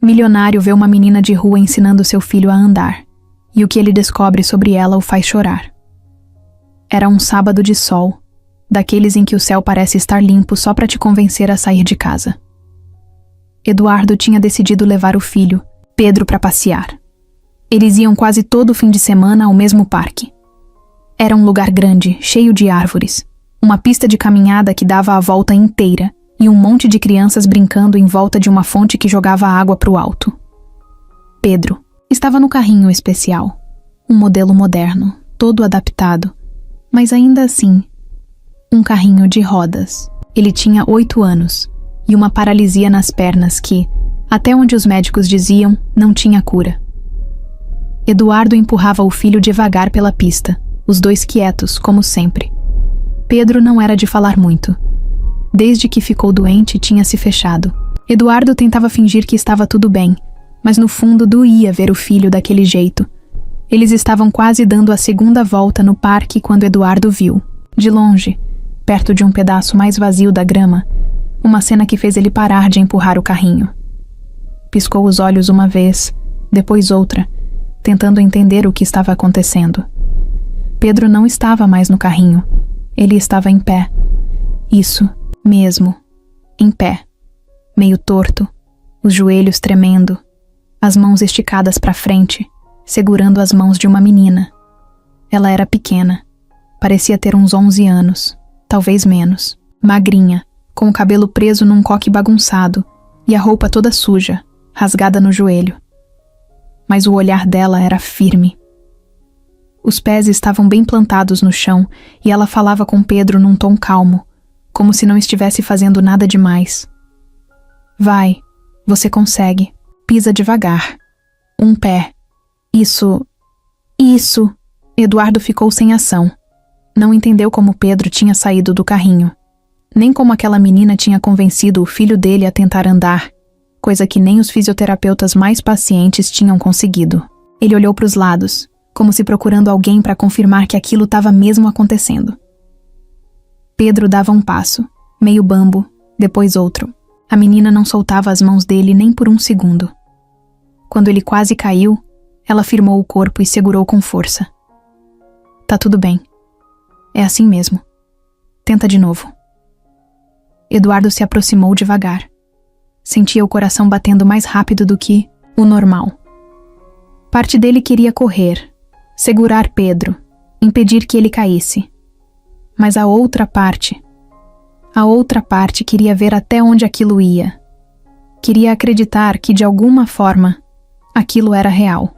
Milionário vê uma menina de rua ensinando seu filho a andar, e o que ele descobre sobre ela o faz chorar. Era um sábado de sol, daqueles em que o céu parece estar limpo só para te convencer a sair de casa. Eduardo tinha decidido levar o filho, Pedro, para passear. Eles iam quase todo fim de semana ao mesmo parque. Era um lugar grande, cheio de árvores, uma pista de caminhada que dava a volta inteira e um monte de crianças brincando em volta de uma fonte que jogava água para o alto. Pedro estava no carrinho especial, um modelo moderno, todo adaptado, mas ainda assim, um carrinho de rodas. Ele tinha 8 anos e uma paralisia nas pernas que, até onde os médicos diziam, não tinha cura. Eduardo empurrava o filho devagar pela pista, os dois quietos, como sempre. Pedro não era de falar muito. Desde que ficou doente, tinha se fechado. Eduardo tentava fingir que estava tudo bem, mas no fundo doía ver o filho daquele jeito. Eles estavam quase dando a segunda volta no parque quando Eduardo viu, de longe, perto de um pedaço mais vazio da grama, uma cena que fez ele parar de empurrar o carrinho. Piscou os olhos uma vez, depois outra, tentando entender o que estava acontecendo. Pedro não estava mais no carrinho. Ele estava em pé. Isso mesmo, em pé, meio torto, os joelhos tremendo, as mãos esticadas para frente, segurando as mãos de uma menina. Ela era pequena, parecia ter uns 11 anos, talvez menos, magrinha, com o cabelo preso num coque bagunçado e a roupa toda suja, rasgada no joelho. Mas o olhar dela era firme. Os pés estavam bem plantados no chão e ela falava com Pedro num tom calmo, como se não estivesse fazendo nada demais. Vai, você consegue. Pisa devagar. Um pé. Isso. Eduardo ficou sem ação. Não entendeu como Pedro tinha saído do carrinho. Nem como aquela menina tinha convencido o filho dele a tentar andar, coisa que nem os fisioterapeutas mais pacientes tinham conseguido. Ele olhou para os lados, como se procurando alguém para confirmar que aquilo estava mesmo acontecendo. Pedro dava um passo, meio bambo, depois outro. A menina não soltava as mãos dele nem por um segundo. Quando ele quase caiu, ela firmou o corpo e segurou com força. Tá tudo bem. É assim mesmo. Tenta de novo. Eduardo se aproximou devagar. Sentia o coração batendo mais rápido do que o normal. Parte dele queria correr, segurar Pedro, impedir que ele caísse. Mas a outra parte queria ver até onde aquilo ia. Queria acreditar que, de alguma forma, aquilo era real.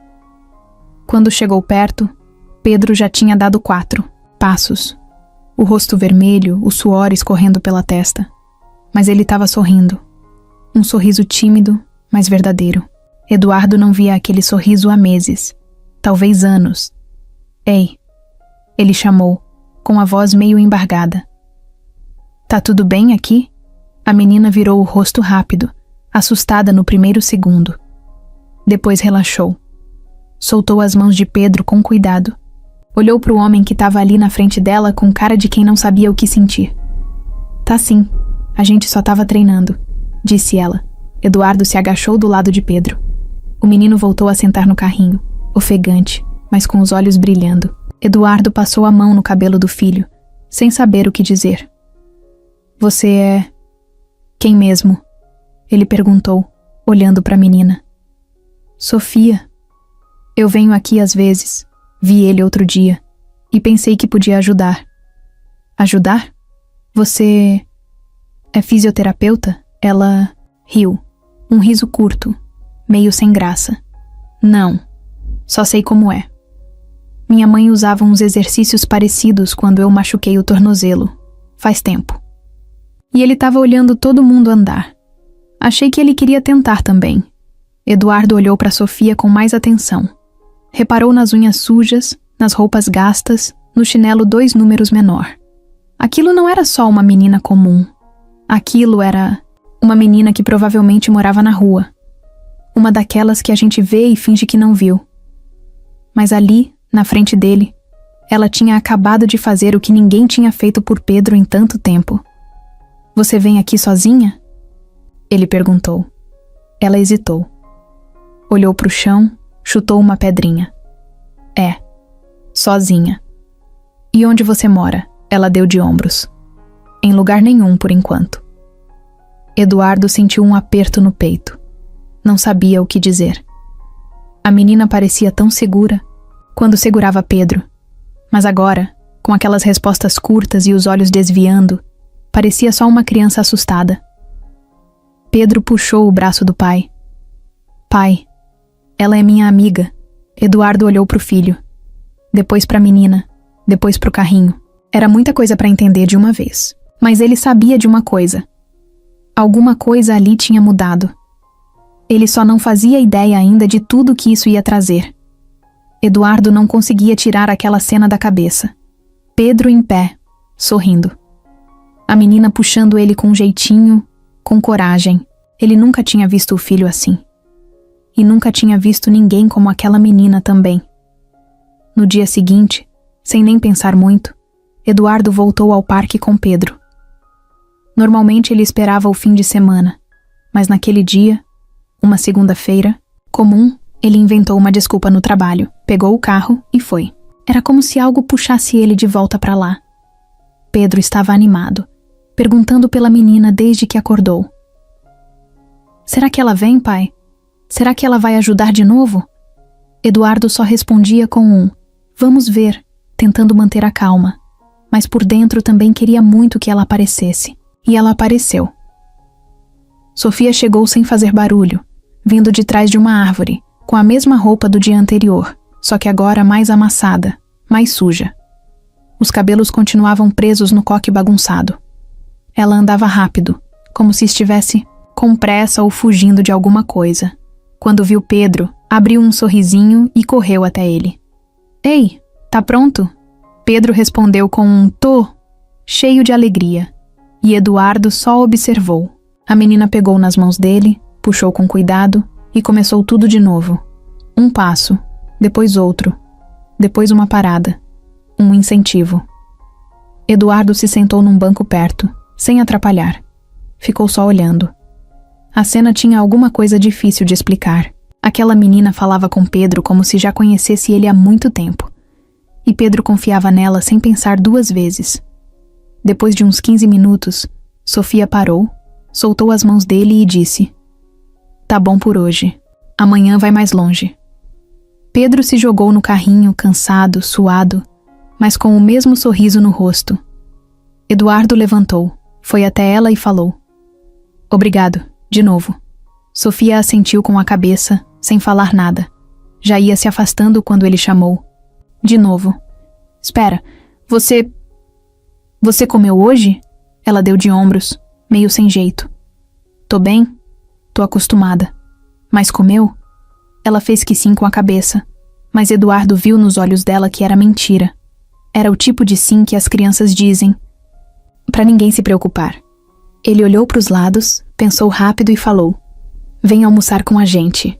Quando chegou perto, Pedro já tinha dado 4 passos. O rosto vermelho, o suor escorrendo pela testa. Mas ele estava sorrindo. Um sorriso tímido, mas verdadeiro. Eduardo não via aquele sorriso há meses, talvez anos. Ei, ele chamou, com a voz meio embargada. Tá tudo bem aqui? A menina virou o rosto rápido, assustada no primeiro segundo. Depois relaxou. Soltou as mãos de Pedro com cuidado. Olhou para o homem que estava ali na frente dela com cara de quem não sabia o que sentir. Tá sim, a gente só estava treinando, disse ela. Eduardo se agachou do lado de Pedro. O menino voltou a sentar no carrinho, ofegante, mas com os olhos brilhando. Eduardo passou a mão no cabelo do filho, sem saber o que dizer. Você é... quem mesmo? Ele perguntou, olhando para a menina. Sofia. Eu venho aqui às vezes. Vi ele outro dia e pensei que podia ajudar. Ajudar? Você é fisioterapeuta? Ela riu. Um riso curto, meio sem graça. Não, só sei como é. Minha mãe usava uns exercícios parecidos quando eu machuquei o tornozelo. Faz tempo. E ele estava olhando todo mundo andar. Achei que ele queria tentar também. Eduardo olhou para Sofia com mais atenção. Reparou nas unhas sujas, nas roupas gastas, no chinelo 2 números menor. Aquilo não era só uma menina comum. Aquilo era uma menina que provavelmente morava na rua. Uma daquelas que a gente vê e finge que não viu. Mas ali, na frente dele, ela tinha acabado de fazer o que ninguém tinha feito por Pedro em tanto tempo. Você vem aqui sozinha? Ele perguntou. Ela hesitou. Olhou para o chão, chutou uma pedrinha. É, sozinha. E onde você mora? Ela deu de ombros. Em lugar nenhum por enquanto. Eduardo sentiu um aperto no peito. Não sabia o que dizer. A menina parecia tão segura quando segurava Pedro, mas agora, com aquelas respostas curtas e os olhos desviando, parecia só uma criança assustada. Pedro puxou o braço do pai. Pai, ela é minha amiga. Eduardo olhou para o filho, depois para a menina, depois para o carrinho. Era muita coisa para entender de uma vez, mas ele sabia de uma coisa. Alguma coisa ali tinha mudado. Ele só não fazia ideia ainda de tudo que isso ia trazer. Eduardo não conseguia tirar aquela cena da cabeça. Pedro em pé, sorrindo. A menina puxando ele com jeitinho, com coragem. Ele nunca tinha visto o filho assim. E nunca tinha visto ninguém como aquela menina também. No dia seguinte, sem nem pensar muito, Eduardo voltou ao parque com Pedro. Normalmente ele esperava o fim de semana, mas naquele dia, uma segunda-feira, comum, ele inventou uma desculpa no trabalho, pegou o carro e foi. Era como se algo puxasse ele de volta para lá. Pedro estava animado, perguntando pela menina desde que acordou. Será que ela vem, pai? Será que ela vai ajudar de novo? Eduardo só respondia com um "vamos ver", tentando manter a calma, mas por dentro também queria muito que ela aparecesse. E ela apareceu. Sofia chegou sem fazer barulho, vindo de trás de uma árvore, com a mesma roupa do dia anterior, só que agora mais amassada, mais suja. Os cabelos continuavam presos no coque bagunçado. Ela andava rápido, como se estivesse com pressa ou fugindo de alguma coisa. Quando viu Pedro, abriu um sorrisinho e correu até ele. Ei, tá pronto? Pedro respondeu com um "tô", cheio de alegria, e Eduardo só observou. A menina pegou nas mãos dele, puxou com cuidado e começou tudo de novo. Um passo, depois outro, depois uma parada, um incentivo. Eduardo se sentou num banco perto, sem atrapalhar. Ficou só olhando. A cena tinha alguma coisa difícil de explicar. Aquela menina falava com Pedro como se já conhecesse ele há muito tempo. E Pedro confiava nela sem pensar duas vezes. Depois de uns 15 minutos, Sofia parou, soltou as mãos dele e disse: "Tá bom por hoje. Amanhã vai mais longe." Pedro se jogou no carrinho, cansado, suado, mas com o mesmo sorriso no rosto. Eduardo levantou, foi até ela e falou: "Obrigado, de novo." Sofia assentiu com a cabeça, sem falar nada. Já ia se afastando quando ele chamou: "De novo. Espera, Você comeu hoje?" Ela deu de ombros, meio sem jeito. "Tô bem? Tô acostumada. Mas comeu?" Ela fez que sim com a cabeça, mas Eduardo viu nos olhos dela que era mentira. Era o tipo de sim que as crianças dizem, pra ninguém se preocupar. Ele olhou pros lados, pensou rápido e falou: "Vem almoçar com a gente.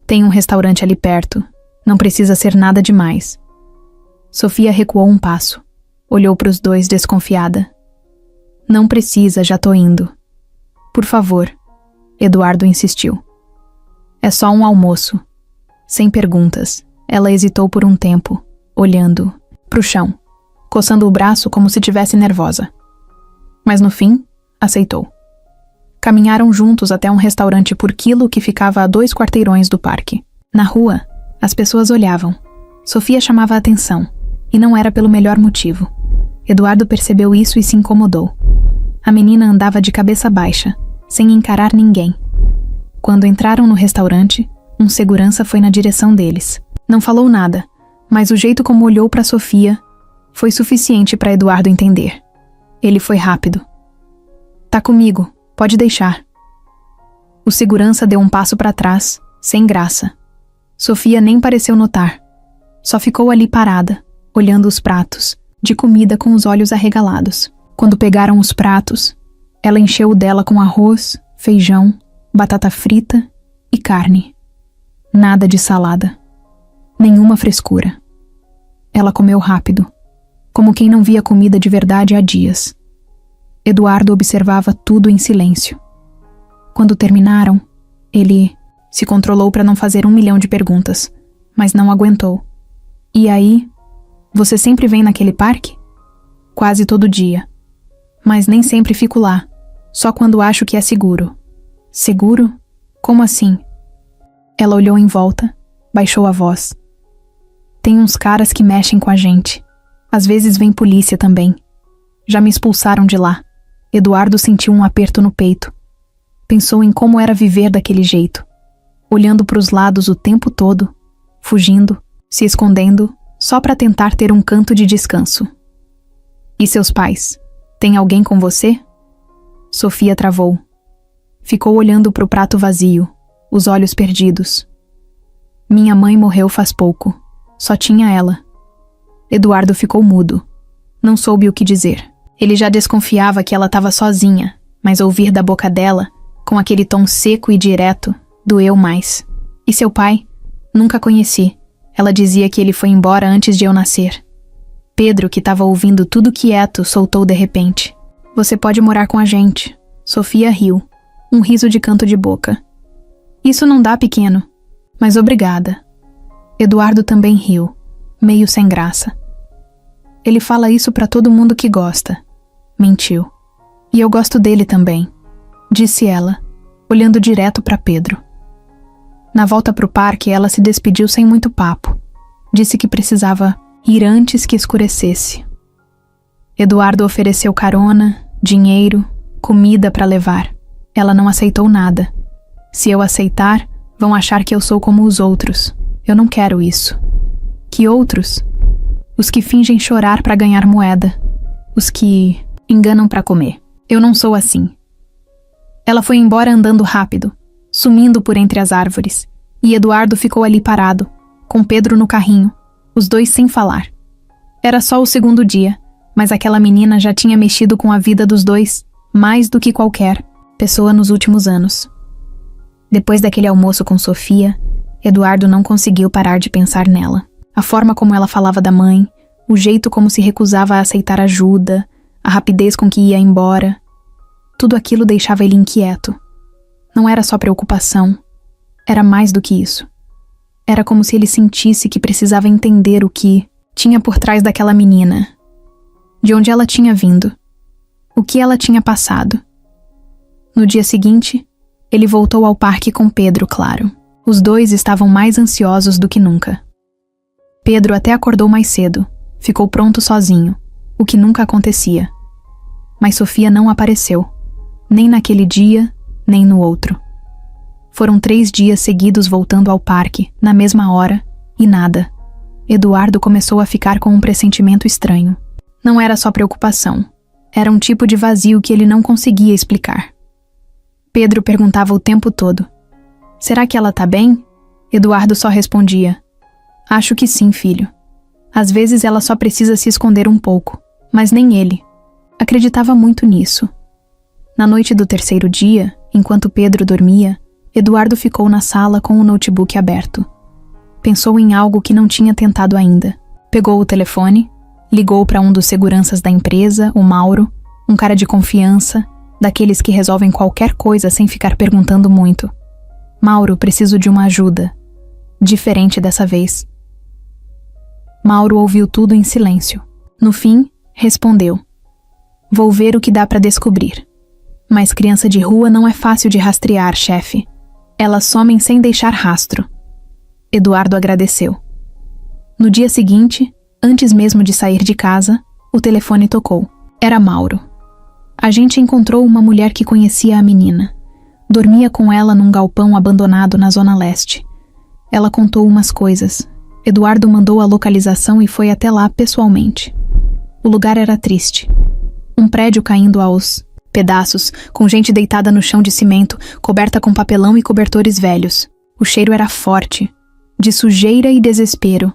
Tem um restaurante ali perto. Não precisa ser nada demais." Sofia recuou um passo. Olhou pros dois desconfiada. "Não precisa, já tô indo." "Por favor." Eduardo insistiu. "É só um almoço." Sem perguntas, ela hesitou por um tempo, olhando pro chão, coçando o braço como se tivesse nervosa. Mas no fim, aceitou. Caminharam juntos até um restaurante por quilo que ficava a 2 quarteirões do parque. Na rua, as pessoas olhavam. Sofia chamava a atenção, e não era pelo melhor motivo. Eduardo percebeu isso e se incomodou. A menina andava de cabeça baixa, sem encarar ninguém. Quando entraram no restaurante, um segurança foi na direção deles. Não falou nada, mas o jeito como olhou para Sofia foi suficiente para Eduardo entender. Ele foi rápido. "Tá comigo, pode deixar." O segurança deu um passo para trás, sem graça. Sofia nem pareceu notar. Só ficou ali parada, olhando os pratos, de comida com os olhos arregalados. Quando pegaram os pratos, ela encheu o dela com arroz, feijão, batata frita e carne. Nada de salada. Nenhuma frescura. Ela comeu rápido, como quem não via comida de verdade há dias. Eduardo observava tudo em silêncio. Quando terminaram, ele Se controlou para não fazer 1 milhão de perguntas, mas não aguentou. E aí? Você sempre vem naquele parque? Quase todo dia. Mas nem sempre fico lá, só quando acho que é seguro. Seguro? Como assim? Ela olhou em volta, baixou a voz. Tem uns caras que mexem com a gente. Às vezes vem polícia também. Já me expulsaram de lá. Eduardo sentiu um aperto no peito. Pensou em como era viver daquele jeito, olhando para os lados o tempo todo, fugindo, se escondendo, só para tentar ter um canto de descanso. E seus pais? Tem alguém com você? Sofia travou. Ficou olhando para o prato vazio, os olhos perdidos. Minha mãe morreu faz pouco. Só tinha ela. Eduardo ficou mudo. Não soube o que dizer. Ele já desconfiava que ela estava sozinha, mas ouvir da boca dela, com aquele tom seco e direto, doeu mais. E seu pai? Nunca conheci. Ela dizia que ele foi embora antes de eu nascer. Pedro, que estava ouvindo tudo quieto, soltou de repente. Você pode morar com a gente. Sofia riu. Um riso de canto de boca. Isso não dá, pequeno. Mas obrigada. Eduardo também riu, meio sem graça. Ele fala isso pra todo mundo que gosta. Mentiu. E eu gosto dele também, disse ela, olhando direto pra Pedro. Na volta pro parque, ela se despediu sem muito papo. Disse que precisava ir antes que escurecesse. Eduardo ofereceu carona, dinheiro, comida pra levar. Ela não aceitou nada. Se eu aceitar, vão achar que eu sou como os outros. Eu não quero isso. Que outros? Os que fingem chorar pra ganhar moeda. Os que enganam pra comer. Eu não sou assim. Ela foi embora andando rápido, sumindo por entre as árvores, e Eduardo ficou ali parado, com Pedro no carrinho, os dois sem falar. Era só o segundo dia, mas aquela menina já tinha mexido com a vida dos dois, mais do que qualquer pessoa nos últimos anos. Depois daquele almoço com Sofia, Eduardo não conseguiu parar de pensar nela. A forma como ela falava da mãe, o jeito como se recusava a aceitar ajuda, a rapidez com que ia embora. Tudo aquilo deixava ele inquieto. Não era só preocupação, era mais do que isso. Era como se ele sentisse que precisava entender o que tinha por trás daquela menina, de onde ela tinha vindo, o que ela tinha passado. No dia seguinte, ele voltou ao parque com Pedro, claro. Os dois estavam mais ansiosos do que nunca. Pedro até acordou mais cedo, ficou pronto sozinho, o que nunca acontecia. Mas Sofia não apareceu, nem naquele dia, nem no outro. Foram 3 dias seguidos voltando ao parque, na mesma hora, e nada. Eduardo começou a ficar com um pressentimento estranho. Não era só preocupação, era um tipo de vazio que ele não conseguia explicar. Pedro perguntava o tempo todo: será que ela tá bem? Eduardo só respondia: acho que sim, filho. Às vezes ela só precisa se esconder um pouco, mas nem ele. Acreditava muito nisso. Na noite do 3º dia, enquanto Pedro dormia, Eduardo ficou na sala com o notebook aberto. Pensou em algo que não tinha tentado ainda. Pegou o telefone, ligou para um dos seguranças da empresa, o Mauro, um cara de confiança, daqueles que resolvem qualquer coisa sem ficar perguntando muito. Mauro, preciso de uma ajuda. Diferente dessa vez. Mauro ouviu tudo em silêncio. No fim, respondeu: vou ver o que dá para descobrir. Mas criança de rua não é fácil de rastrear, chefe. Elas somem sem deixar rastro. Eduardo agradeceu. No dia seguinte, antes mesmo de sair de casa, o telefone tocou. Era Mauro. A gente encontrou uma mulher que conhecia a menina. Dormia com ela num galpão abandonado na Zona Leste. Ela contou umas coisas. Eduardo mandou a localização e foi até lá pessoalmente. O lugar era triste. Um prédio caindo aos pedaços, com gente deitada no chão de cimento, coberta com papelão e cobertores velhos. O cheiro era forte, de sujeira e desespero.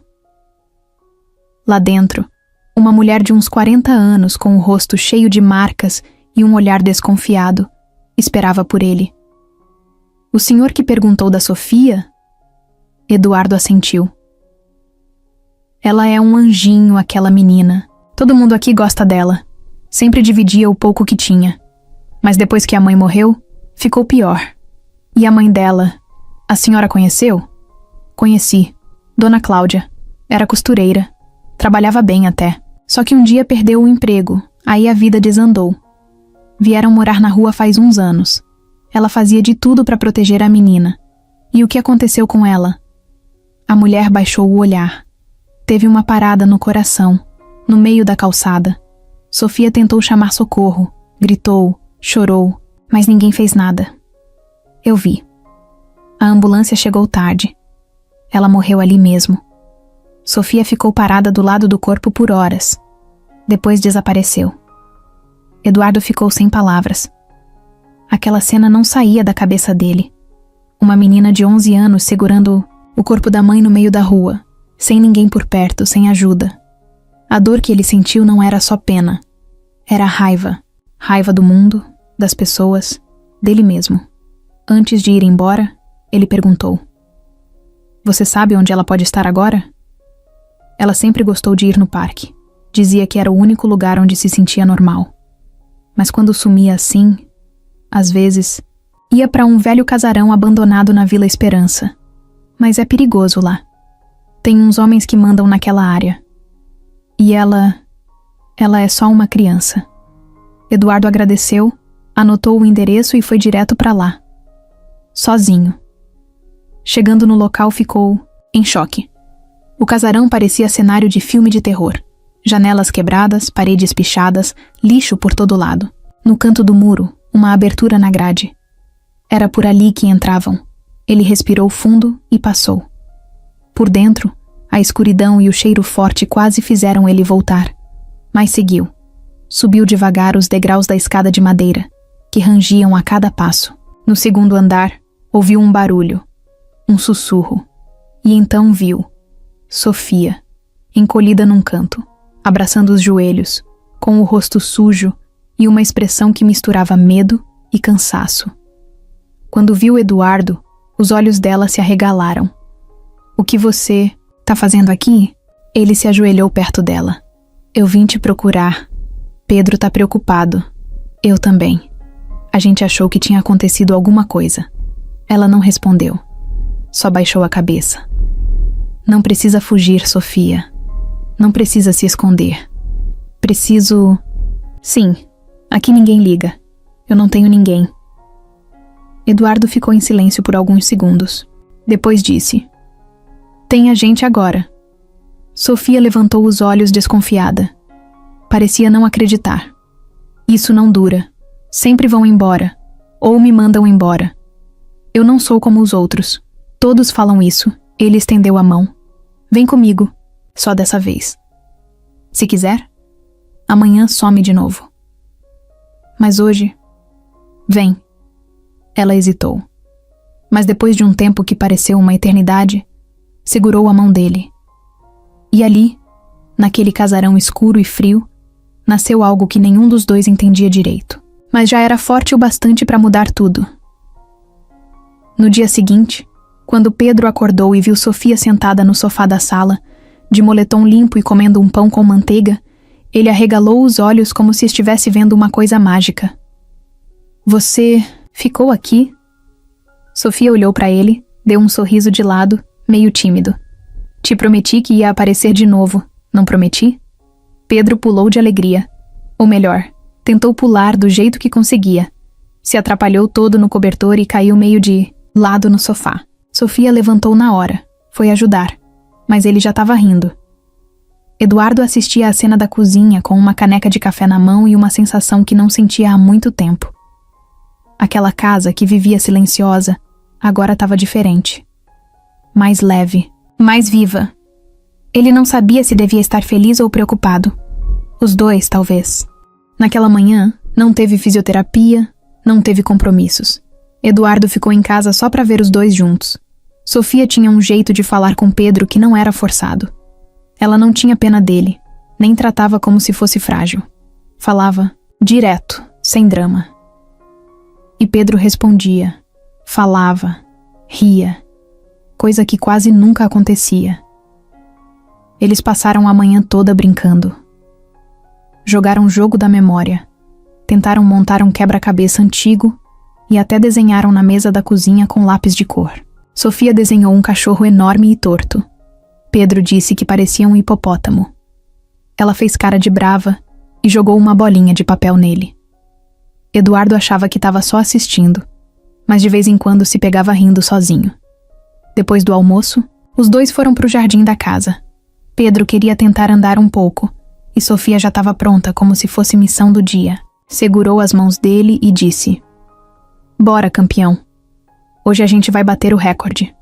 Lá dentro, uma mulher de uns 40 anos, com o rosto cheio de marcas e um olhar desconfiado, esperava por ele. O senhor que perguntou da Sofia? Eduardo assentiu. Ela é um anjinho, aquela menina. Todo mundo aqui gosta dela. Sempre dividia o pouco que tinha. Mas depois que a mãe morreu, ficou pior. E a mãe dela, A senhora conheceu? Conheci. Dona Cláudia. Era costureira. Trabalhava bem até. Só que um dia perdeu o emprego. Aí a vida desandou. Vieram morar na rua faz uns anos. Ela fazia de tudo para proteger a menina. E o que aconteceu com ela? A mulher baixou o olhar. Teve uma parada no coração, no meio da calçada. Sofia tentou chamar socorro, gritou, chorou, mas ninguém fez nada. Eu vi. A ambulância chegou tarde. Ela morreu ali mesmo. Sofia ficou parada do lado do corpo por horas. Depois desapareceu. Eduardo ficou sem palavras. Aquela cena não saía da cabeça dele. Uma menina de 11 anos segurando o corpo da mãe no meio da rua, sem ninguém por perto, sem ajuda. A dor que ele sentiu não era só pena. Era raiva. Raiva do mundo, das pessoas, dele mesmo. Antes de ir embora, ele perguntou: "Você sabe onde ela pode estar agora?" Ela sempre gostou de ir no parque. Dizia que era o único lugar onde se sentia normal. Mas quando sumia assim, às vezes, ia para um velho casarão abandonado na Vila Esperança. Mas é perigoso lá. Tem uns homens que mandam naquela área. E ela é só uma criança. Eduardo agradeceu, anotou o endereço e foi direto para lá. Sozinho. Chegando no local, ficou em choque. O casarão parecia cenário de filme de terror. Janelas quebradas, paredes pichadas, lixo por todo lado. No canto do muro, uma abertura na grade. Era por ali que entravam. Ele respirou fundo e passou. Por dentro, a escuridão e o cheiro forte quase fizeram ele voltar. Mas seguiu. Subiu devagar os degraus da escada de madeira, que rangiam a cada passo. No segundo andar, ouviu um barulho, um sussurro. E então viu Sofia, encolhida num canto, abraçando os joelhos, com o rosto sujo e uma expressão que misturava medo e cansaço. Quando viu Eduardo, os olhos dela se arregalaram. "O que você tá fazendo aqui?" Ele se ajoelhou perto dela. "Eu vim te procurar. Pedro tá preocupado. Eu também. A gente achou que tinha acontecido alguma coisa." Ela não respondeu. Só baixou a cabeça. "Não precisa fugir, Sofia. Não precisa se esconder. Preciso... Sim, aqui ninguém liga. Eu não tenho ninguém." Eduardo ficou em silêncio por alguns segundos. Depois disse: "Tem a gente agora." Sofia levantou os olhos desconfiada. Parecia não acreditar. "Isso não dura. Sempre vão embora. Ou me mandam embora. Eu não sou como os outros. Todos falam isso." Ele estendeu a mão. "Vem comigo. Só dessa vez. Se quiser, amanhã some de novo. Mas hoje, vem." Ela hesitou. Mas depois de um tempo que pareceu uma eternidade, segurou a mão dele. E ali, naquele casarão escuro e frio, nasceu algo que nenhum dos dois entendia direito. Mas já era forte o bastante para mudar tudo. No dia seguinte, quando Pedro acordou e viu Sofia sentada no sofá da sala, de moletom limpo e comendo um pão com manteiga, ele arregalou os olhos como se estivesse vendo uma coisa mágica. "Você ficou aqui?" Sofia olhou para ele, deu um sorriso de lado, meio tímido. "Te prometi que ia aparecer de novo, não prometi?" Pedro pulou de alegria. Ou melhor, tentou pular do jeito que conseguia. Se atrapalhou todo no cobertor e caiu meio de lado no sofá. Sofia levantou na hora. Foi ajudar. Mas ele já estava rindo. Eduardo assistia à cena da cozinha com uma caneca de café na mão e uma sensação que não sentia há muito tempo. Aquela casa que vivia silenciosa, agora estava diferente. Mais leve, mais viva. Ele não sabia se devia estar feliz ou preocupado. Os dois, talvez. Naquela manhã, não teve fisioterapia, não teve compromissos. Eduardo ficou em casa só para ver os dois juntos. Sofia tinha um jeito de falar com Pedro que não era forçado. Ela não tinha pena dele, nem tratava como se fosse frágil. Falava direto, sem drama. E Pedro respondia, falava, ria, coisa que quase nunca acontecia. Eles passaram a manhã toda brincando. Jogaram o jogo da memória, tentaram montar um quebra-cabeça antigo e até desenharam na mesa da cozinha com lápis de cor. Sofia desenhou um cachorro enorme e torto. Pedro disse que parecia um hipopótamo. Ela fez cara de brava e jogou uma bolinha de papel nele. Eduardo achava que estava só assistindo, mas de vez em quando se pegava rindo sozinho. Depois do almoço, os dois foram para o jardim da casa. Pedro queria tentar andar um pouco, e Sofia já estava pronta como se fosse missão do dia. Segurou as mãos dele e disse: "Bora, campeão. Hoje a gente vai bater o recorde."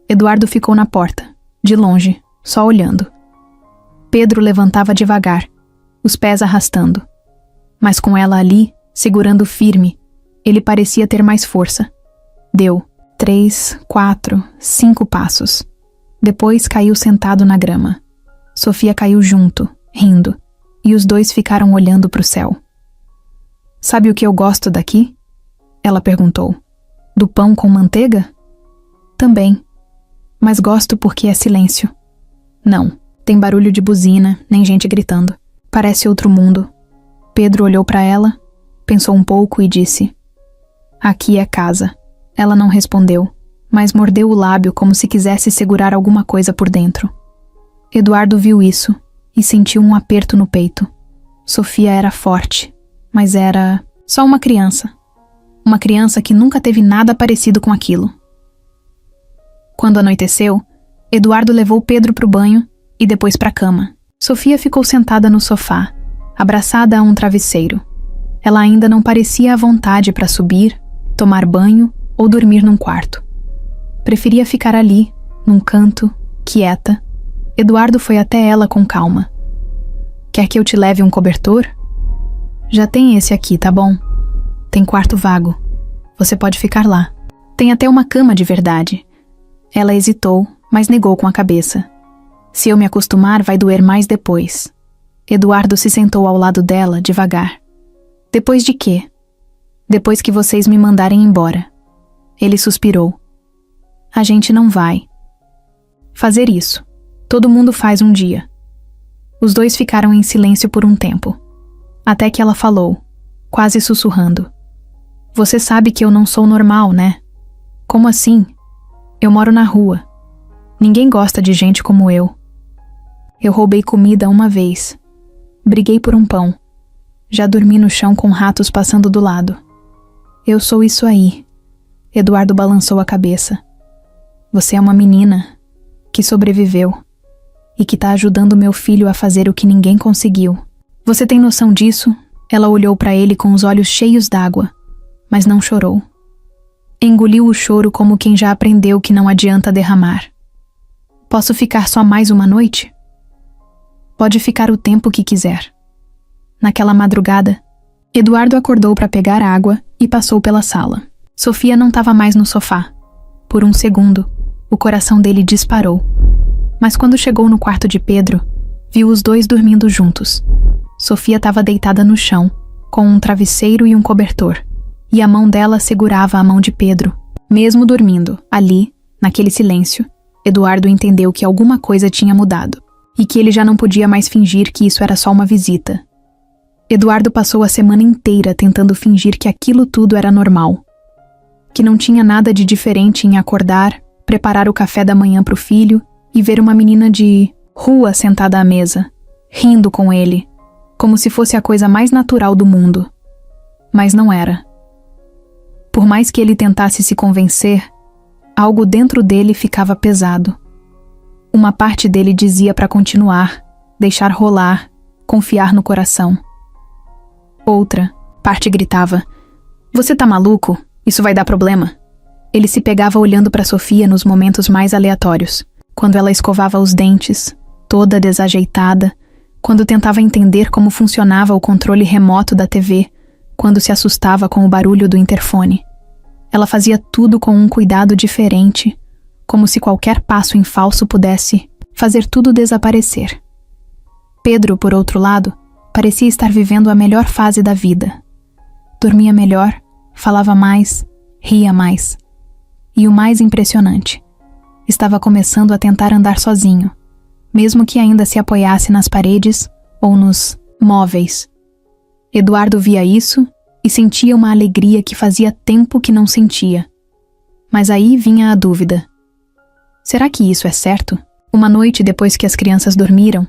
Eduardo ficou na porta, de longe, só olhando. Pedro levantava devagar, os pés arrastando. Mas com ela ali, segurando firme, ele parecia ter mais força. Deu 3, 4, 5 passos. Depois caiu sentado na grama. Sofia caiu junto, rindo, e os dois ficaram olhando para o céu. "Sabe o que eu gosto daqui?" Ela perguntou. "Do pão com manteiga?" "Também. Mas gosto porque é silêncio." "Não, tem barulho de buzina, nem gente gritando. Parece outro mundo." Pedro olhou para ela, pensou um pouco e disse: "Aqui é casa." Ela não respondeu, mas mordeu o lábio como se quisesse segurar alguma coisa por dentro. Eduardo viu isso e sentiu um aperto no peito. Sofia era forte, mas era só uma criança. Uma criança que nunca teve nada parecido com aquilo. Quando anoiteceu, Eduardo levou Pedro para o banho e depois para a cama. Sofia ficou sentada no sofá, abraçada a um travesseiro. Ela ainda não parecia à vontade para subir, tomar banho ou dormir num quarto. Preferia ficar ali, num canto, quieta. Eduardo foi até ela com calma. "Quer que eu te leve um cobertor?" "Já tem esse aqui, tá bom? Tem quarto vago. Você pode ficar lá. Tem até uma cama de verdade." Ela hesitou, mas negou com a cabeça. "Se eu me acostumar, vai doer mais depois." Eduardo se sentou ao lado dela, devagar. "Depois de quê?" "Depois que vocês me mandarem embora." Ele suspirou. "A gente não vai fazer isso. Todo mundo faz um dia." Os dois ficaram em silêncio por um tempo, até que ela falou, quase sussurrando: "Você sabe que eu não sou normal, né?" "Como assim?" "Eu moro na rua. Ninguém gosta de gente como eu. Eu roubei comida uma vez. Briguei por um pão. Já dormi no chão com ratos passando do lado. Eu sou isso aí." Eduardo balançou a cabeça. "Você é uma menina que sobreviveu e que tá ajudando meu filho a fazer o que ninguém conseguiu. Você tem noção disso?" Ela olhou para ele com os olhos cheios d'água, mas não chorou. Engoliu o choro como quem já aprendeu que não adianta derramar. "Posso ficar só mais uma noite?" "Pode ficar o tempo que quiser." Naquela madrugada, Eduardo acordou para pegar água e passou pela sala. Sofia não estava mais no sofá. Por um segundo, o coração dele disparou. Mas quando chegou no quarto de Pedro, viu os dois dormindo juntos. Sofia estava deitada no chão, com um travesseiro e um cobertor, e a mão dela segurava a mão de Pedro. Mesmo dormindo, ali, naquele silêncio, Eduardo entendeu que alguma coisa tinha mudado, e que ele já não podia mais fingir que isso era só uma visita. Eduardo passou a semana inteira tentando fingir que aquilo tudo era normal. Que não tinha nada de diferente em acordar, preparar o café da manhã para o filho e ver uma menina de rua sentada à mesa, rindo com ele, como se fosse a coisa mais natural do mundo. Mas não era. Por mais que ele tentasse se convencer, algo dentro dele ficava pesado. Uma parte dele dizia para continuar, deixar rolar, confiar no coração. Outra parte gritava: "Você tá maluco? Isso vai dar problema." Ele se pegava olhando para Sofia nos momentos mais aleatórios, quando ela escovava os dentes, toda desajeitada, quando tentava entender como funcionava o controle remoto da TV, quando se assustava com o barulho do interfone. Ela fazia tudo com um cuidado diferente, como se qualquer passo em falso pudesse fazer tudo desaparecer. Pedro, por outro lado, parecia estar vivendo a melhor fase da vida. Dormia melhor, falava mais, ria mais. E o mais impressionante, estava começando a tentar andar sozinho, mesmo que ainda se apoiasse nas paredes ou nos móveis. Eduardo via isso e sentia uma alegria que fazia tempo que não sentia. Mas aí vinha a dúvida. Será que isso é certo? Uma noite depois que as crianças dormiram,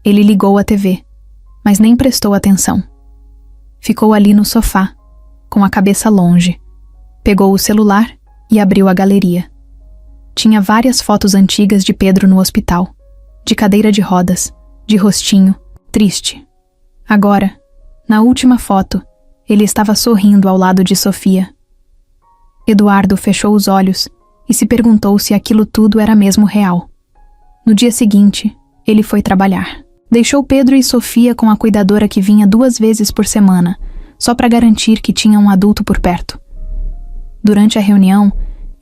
ele ligou a TV, mas nem prestou atenção. Ficou ali no sofá, com a cabeça longe. Pegou o celular e abriu a galeria. Tinha várias fotos antigas de Pedro no hospital, de cadeira de rodas, de rostinho, triste. Agora, na última foto, ele estava sorrindo ao lado de Sofia. Eduardo fechou os olhos e se perguntou se aquilo tudo era mesmo real. No dia seguinte, ele foi trabalhar. Deixou Pedro e Sofia com a cuidadora que vinha 2 vezes por semana, só para garantir que tinha um adulto por perto. Durante a reunião,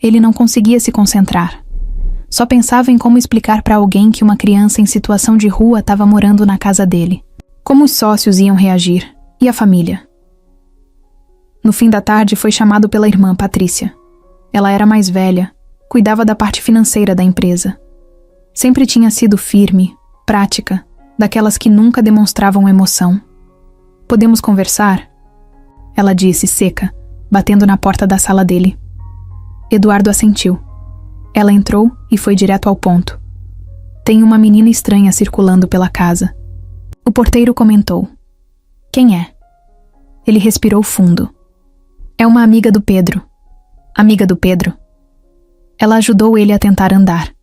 ele não conseguia se concentrar. Só pensava em como explicar para alguém que uma criança em situação de rua estava morando na casa dele. Como os sócios iam reagir? E a família? No fim da tarde foi chamado pela irmã Patrícia. Ela era mais velha, cuidava da parte financeira da empresa. Sempre tinha sido firme, prática, daquelas que nunca demonstravam emoção. "Podemos conversar?" Ela disse, seca, batendo na porta da sala dele. Eduardo assentiu. Ela entrou e foi direto ao ponto. "Tem uma menina estranha circulando pela casa." O porteiro comentou. "Quem é?" Ele respirou fundo. "É uma amiga do Pedro." "Amiga do Pedro?" Ela ajudou ele a tentar andar.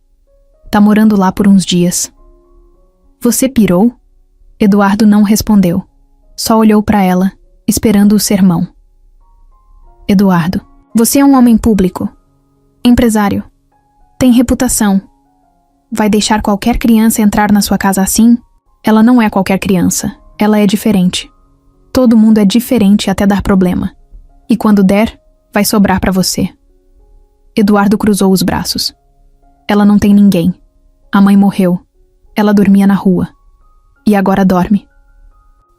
"Tá morando lá por uns dias." "Você pirou?" Eduardo não respondeu. Só olhou para ela, esperando o sermão. "Eduardo, você é um homem público, empresário, tem reputação. Vai deixar qualquer criança entrar na sua casa assim?" "Ela não é qualquer criança, ela é diferente. Todo mundo é diferente até dar problema. E quando der, vai sobrar para você." Eduardo cruzou os braços. "Ela não tem ninguém. A mãe morreu. Ela dormia na rua. E agora dorme."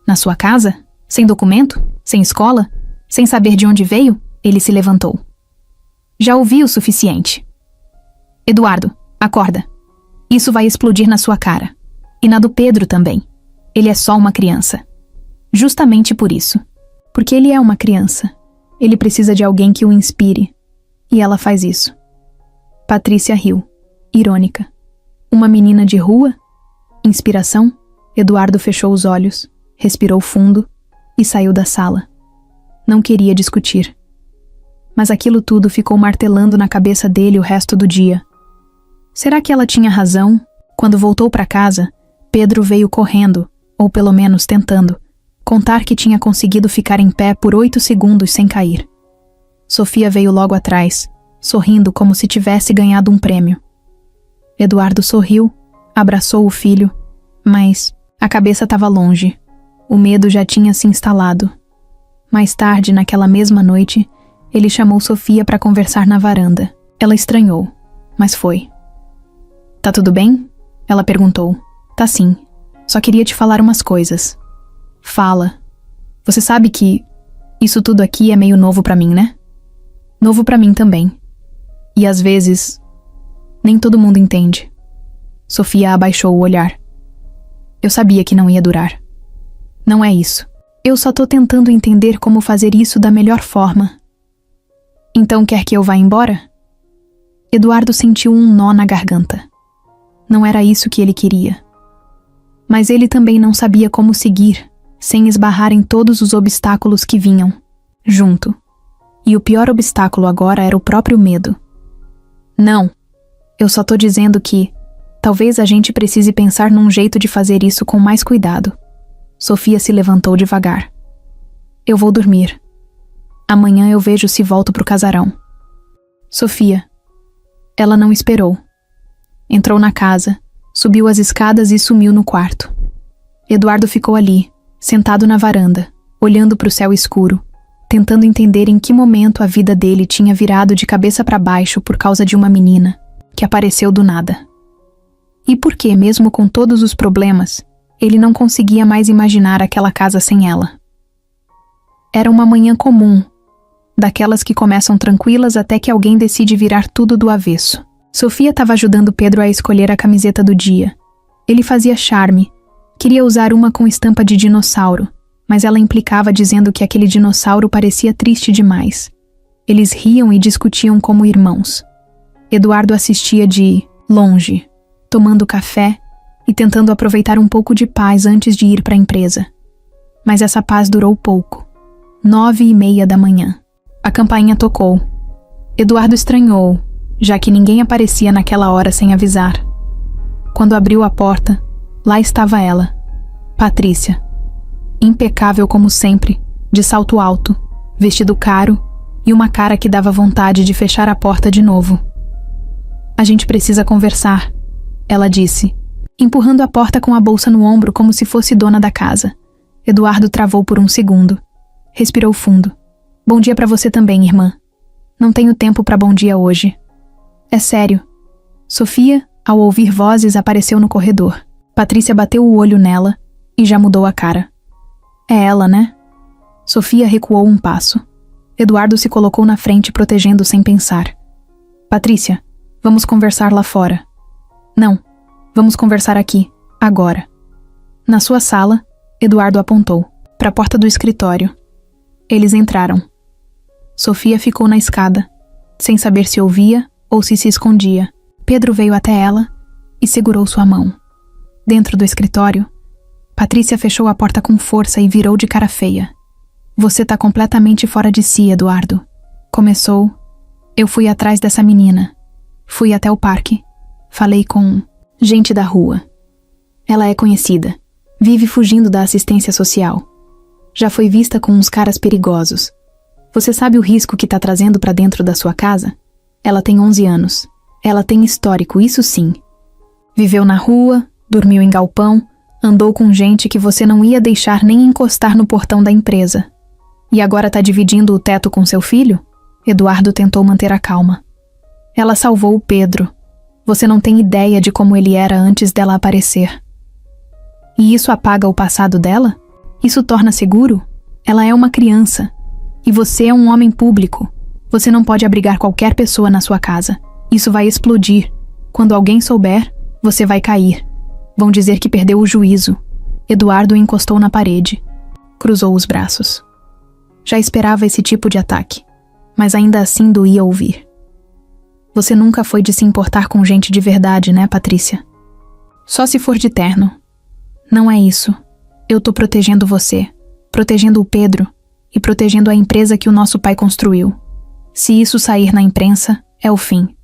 "Na sua casa? Sem documento? Sem escola? Sem saber de onde veio?" Ele se levantou. "Já ouvi o suficiente. Eduardo, acorda. Isso vai explodir na sua cara. E na do Pedro também. Ele é só uma criança. Justamente por isso. Porque ele é uma criança. Ele precisa de alguém que o inspire. E ela faz isso." Patrícia riu, irônica. Uma menina de rua? Inspiração? Eduardo fechou os olhos, respirou fundo e saiu da sala. Não queria discutir. Mas aquilo tudo ficou martelando na cabeça dele o resto do dia. Será que ela tinha razão? Quando voltou para casa, Pedro veio correndo, ou pelo menos tentando, contar que tinha conseguido ficar em pé por 8 segundos sem cair. Sofia veio logo atrás, sorrindo como se tivesse ganhado um prêmio. Eduardo sorriu, abraçou o filho, mas a cabeça estava longe. O medo já tinha se instalado. Mais tarde, naquela mesma noite, ele chamou Sofia para conversar na varanda. Ela estranhou, mas foi. "Tá tudo bem?" Ela perguntou. "Tá sim. Só queria te falar umas coisas." "Fala. Você sabe que isso tudo aqui é meio novo pra mim, né?" "Novo pra mim também. E às vezes, nem todo mundo entende." Sofia abaixou o olhar. "Eu sabia que não ia durar. Não é isso. Eu só tô tentando entender como fazer isso da melhor forma." "Então quer que eu vá embora?" Eduardo sentiu um nó na garganta. Não era isso que ele queria. Mas ele também não sabia como seguir, sem esbarrar em todos os obstáculos que vinham, junto. E o pior obstáculo agora era o próprio medo. "Não. Eu só tô dizendo que talvez a gente precise pensar num jeito de fazer isso com mais cuidado." Sofia se levantou devagar. "Eu vou dormir. Amanhã eu vejo se volto pro casarão." "Sofia." Ela não esperou. Entrou na casa, subiu as escadas e sumiu no quarto. Eduardo ficou ali, sentado na varanda, olhando para o céu escuro, tentando entender em que momento a vida dele tinha virado de cabeça para baixo por causa de uma menina que apareceu do nada. E por que, mesmo com todos os problemas, ele não conseguia mais imaginar aquela casa sem ela. Era uma manhã comum, daquelas que começam tranquilas até que alguém decide virar tudo do avesso. Sofia estava ajudando Pedro a escolher a camiseta do dia. Ele fazia charme. Queria usar uma com estampa de dinossauro, mas ela implicava dizendo que aquele dinossauro parecia triste demais. Eles riam e discutiam como irmãos. Eduardo assistia de longe, tomando café e tentando aproveitar um pouco de paz antes de ir para a empresa. Mas essa paz durou pouco. 9:30 da manhã. A campainha tocou. Eduardo estranhou, já que ninguém aparecia naquela hora sem avisar. Quando abriu a porta, lá estava ela, Patrícia. Impecável como sempre, de salto alto, vestido caro e uma cara que dava vontade de fechar a porta de novo. A gente precisa conversar, ela disse, empurrando a porta com a bolsa no ombro como se fosse dona da casa. Eduardo travou por um segundo. Respirou fundo. Bom dia para você também, irmã. Não tenho tempo para bom dia hoje. É sério. Sofia, ao ouvir vozes, apareceu no corredor. Patrícia bateu o olho nela e já mudou a cara. É ela, né? Sofia recuou um passo. Eduardo se colocou na frente, protegendo sem pensar. Patrícia, vamos conversar lá fora. Não, vamos conversar aqui, agora. Na sua sala, Eduardo apontou para a porta do escritório. Eles entraram. Sofia ficou na escada, sem saber se ouvia ou se escondia. Pedro veio até ela e segurou sua mão. Dentro do escritório, Patrícia fechou a porta com força e virou de cara feia. Você tá completamente fora de si, Eduardo. Começou. Eu fui atrás dessa menina. Fui até o parque. Falei com gente da rua. Ela é conhecida. Vive fugindo da assistência social. Já foi vista com uns caras perigosos. Você sabe o risco que tá trazendo pra dentro da sua casa? Ela tem 11 anos. Ela tem histórico, isso sim. Viveu na rua, dormiu em galpão, andou com gente que você não ia deixar nem encostar no portão da empresa. E agora tá dividindo o teto com seu filho? Eduardo tentou manter a calma. Ela salvou o Pedro. Você não tem ideia de como ele era antes dela aparecer. E isso apaga o passado dela? Isso torna seguro? Ela é uma criança. E você é um homem público. Você não pode abrigar qualquer pessoa na sua casa. Isso vai explodir. Quando alguém souber, você vai cair. Vão dizer que perdeu o juízo. Eduardo encostou na parede. Cruzou os braços. Já esperava esse tipo de ataque, mas ainda assim doía ouvir. Você nunca foi de se importar com gente de verdade, né, Patrícia? Só se for de terno. Não é isso. Eu tô protegendo você, protegendo o Pedro e protegendo a empresa que o nosso pai construiu. Se isso sair na imprensa, é o fim.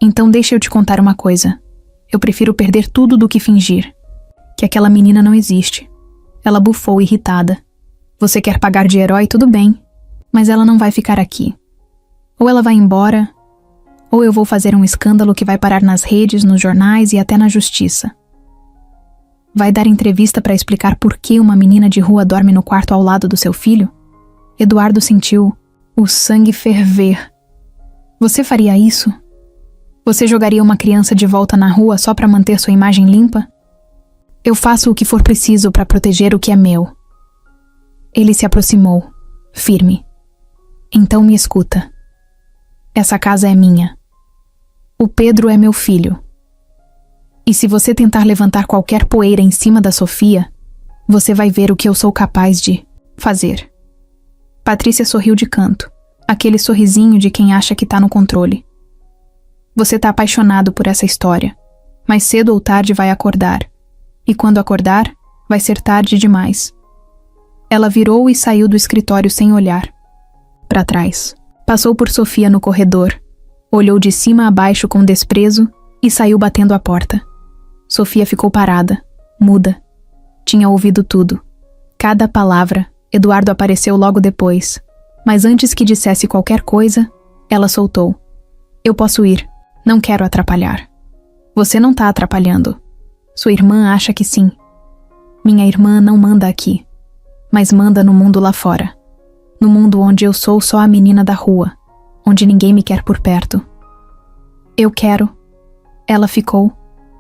Então deixa eu te contar uma coisa. Eu prefiro perder tudo do que fingir. Que aquela menina não existe. Ela bufou irritada. Você quer pagar de herói, tudo bem. Mas ela não vai ficar aqui. Ou ela vai embora, ou eu vou fazer um escândalo que vai parar nas redes, nos jornais e até na justiça. Vai dar entrevista para explicar por que uma menina de rua dorme no quarto ao lado do seu filho? Eduardo sentiu o sangue ferver. Você faria isso? Você jogaria uma criança de volta na rua só para manter sua imagem limpa? Eu faço o que for preciso para proteger o que é meu. Ele se aproximou, firme. Então me escuta. Essa casa é minha. O Pedro é meu filho. E se você tentar levantar qualquer poeira em cima da Sofia, você vai ver o que eu sou capaz de fazer. Patrícia sorriu de canto, aquele sorrisinho de quem acha que tá no controle. Você tá apaixonado por essa história, mas cedo ou tarde vai acordar. E quando acordar, vai ser tarde demais. Ela virou e saiu do escritório sem olhar. Para trás. Passou por Sofia no corredor, olhou de cima a baixo com desprezo e saiu batendo a porta. Sofia ficou parada, muda. Tinha ouvido tudo. Cada palavra. Eduardo apareceu logo depois. Mas antes que dissesse qualquer coisa, ela soltou. Eu posso ir. Não quero atrapalhar. Você não tá atrapalhando. Sua irmã acha que sim. Minha irmã não manda aqui, mas manda no mundo lá fora. No mundo onde eu sou só a menina da rua, onde ninguém me quer por perto. Eu quero. Ela ficou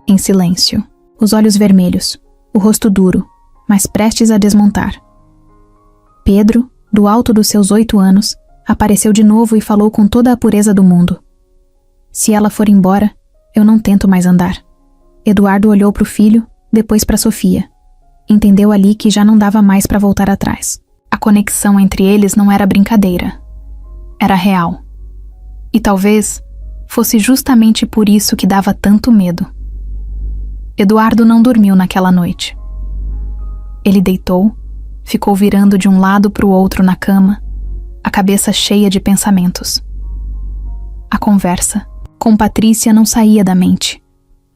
em silêncio, os olhos vermelhos, o rosto duro, mas prestes a desmontar. Pedro, do alto dos seus 8 anos, apareceu de novo e falou com toda a pureza do mundo. Se ela for embora, eu não tento mais andar. Eduardo olhou para o filho, depois para Sofia. Entendeu ali que já não dava mais para voltar atrás. A conexão entre eles não era brincadeira. era real. E talvez fosse justamente por isso que dava tanto medo. Eduardo não dormiu naquela noite. Ele deitou, ficou virando de um lado para o outro na cama, a cabeça cheia de pensamentos. A conversa com Patrícia não saía da mente.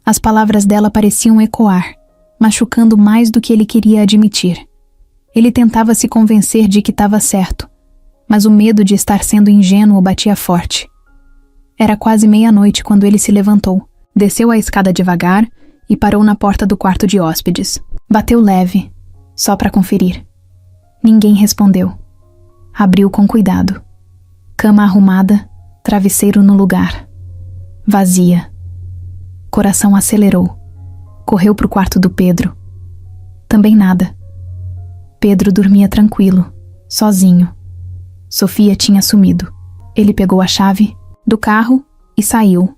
As palavras dela pareciam ecoar, machucando mais do que ele queria admitir. Ele tentava se convencer de que estava certo, mas o medo de estar sendo ingênuo batia forte. Era quase meia-noite quando ele se levantou, desceu a escada devagar e parou na porta do quarto de hóspedes. Bateu leve, só para conferir. Ninguém respondeu. Abriu com cuidado. Cama arrumada, travesseiro no lugar. Vazia. Coração acelerou. Correu pro quarto do Pedro. Também nada. Pedro dormia tranquilo, sozinho. Sofia tinha sumido. Ele pegou a chave do carro e saiu.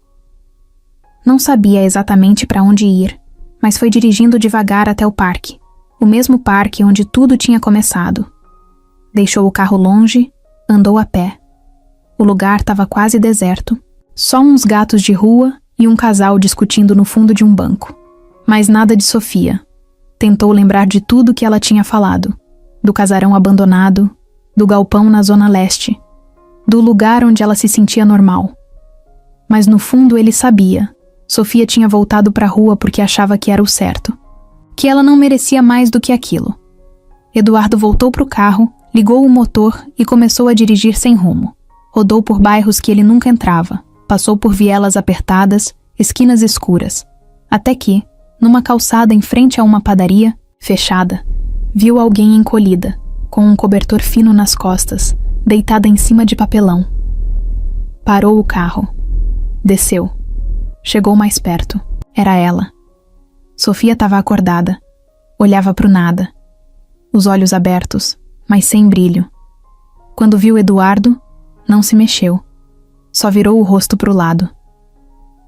Não sabia exatamente para onde ir, mas foi dirigindo devagar até o parque, o mesmo parque onde tudo tinha começado. Deixou o carro longe, andou a pé. O lugar estava quase deserto, só uns gatos de rua e um casal discutindo no fundo de um banco. Mas nada de Sofia. Tentou lembrar de tudo que ela tinha falado, do casarão abandonado, do galpão na zona leste, do lugar onde ela se sentia normal. Mas no fundo ele sabia. Sofia tinha voltado para a rua porque achava que era o certo, que ela não merecia mais do que aquilo. Eduardo voltou para o carro, ligou o motor e começou a dirigir sem rumo. Rodou por bairros que ele nunca entrava, passou por vielas apertadas, esquinas escuras, até que, numa calçada em frente a uma padaria, fechada, viu alguém encolhida, com um cobertor fino nas costas, deitada em cima de papelão. Parou o carro. Desceu. Chegou mais perto. Era ela. Sofia estava acordada. Olhava para o nada. Os olhos abertos, mas sem brilho. Quando viu Eduardo, não se mexeu. Só virou o rosto para o lado.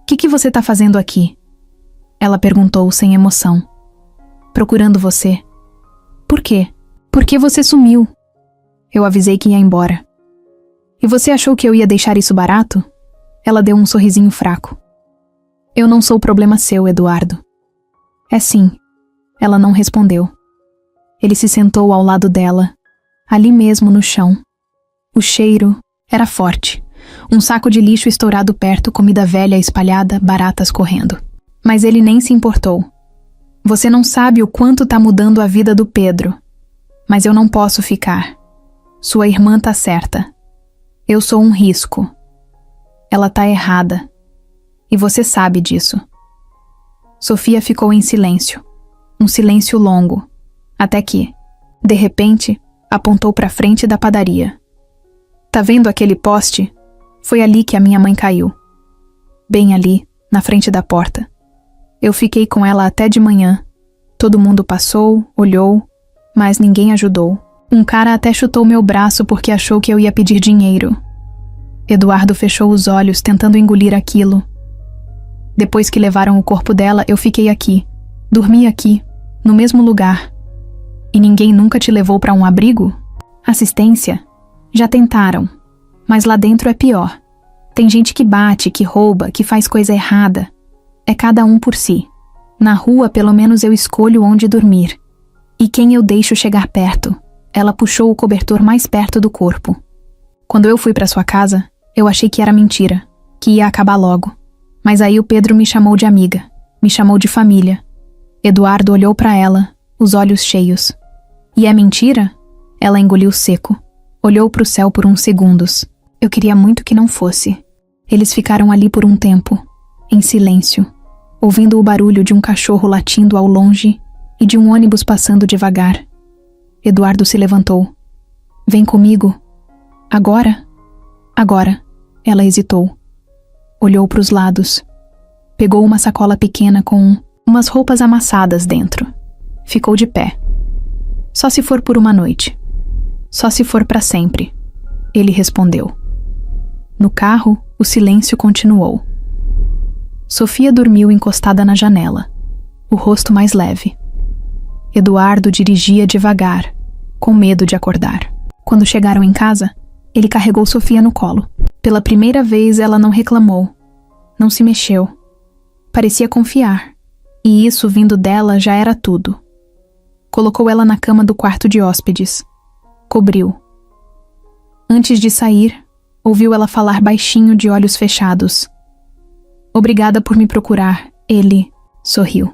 "O que você está fazendo aqui?" Ela perguntou sem emoção. "Procurando você." "Por quê? Por que você sumiu?" "Eu avisei que ia embora." "E você achou que eu ia deixar isso barato?" Ela deu um sorrisinho fraco. "Eu não sou problema seu, Eduardo." "É sim." Ela não respondeu. Ele se sentou ao lado dela, ali mesmo no chão. O cheiro era forte. Um saco de lixo estourado perto, comida velha espalhada, baratas correndo. Mas ele nem se importou. "Você não sabe o quanto tá mudando a vida do Pedro. Mas eu não posso ficar. Sua irmã tá certa. Eu sou um risco. Ela tá errada. E você sabe disso." Sofia ficou em silêncio. Um silêncio longo. Até que, de repente, apontou para frente da padaria. "Tá vendo aquele poste? Foi ali que a minha mãe caiu. Bem ali, na frente da porta. Eu fiquei com ela até de manhã. Todo mundo passou, olhou, mas ninguém ajudou. Um cara até chutou meu braço porque achou que eu ia pedir dinheiro." Eduardo fechou os olhos, tentando engolir aquilo. "Depois que levaram o corpo dela, eu fiquei aqui. Dormi aqui, no mesmo lugar. E ninguém nunca te levou para um abrigo? Assistência? Já tentaram. Mas lá dentro é pior. Tem gente que bate, que rouba, que faz coisa errada. É cada um por si. Na rua, pelo menos eu escolho onde dormir. E quem eu deixo chegar perto." Ela puxou o cobertor mais perto do corpo. "Quando eu fui para sua casa, eu achei que era mentira, que ia acabar logo. Mas aí o Pedro me chamou de amiga, me chamou de família." Eduardo olhou para ela, os olhos cheios. "E é mentira?" Ela engoliu seco. Olhou para o céu por uns segundos. "Eu queria muito que não fosse." Eles ficaram ali por um tempo, em silêncio, ouvindo o barulho de um cachorro latindo ao longe e de um ônibus passando devagar. Eduardo se levantou. "Vem comigo." "Agora?" "Agora." Ela hesitou. Olhou para os lados. Pegou uma sacola pequena com umas roupas amassadas dentro. Ficou de pé. "Só se for por uma noite. Só se for para sempre." Ele respondeu. No carro, o silêncio continuou. Sofia dormiu encostada na janela, o rosto mais leve. Eduardo dirigia devagar, com medo de acordar. Quando chegaram em casa, Ele carregou Sofia no colo. Pela primeira vez, ela não reclamou. Não se mexeu. Parecia confiar. E isso, vindo dela, já era tudo. Colocou ela na cama do quarto de hóspedes. Cobriu. Antes de sair, ouviu ela falar baixinho, de olhos fechados. Obrigada por me procurar. Ele sorriu.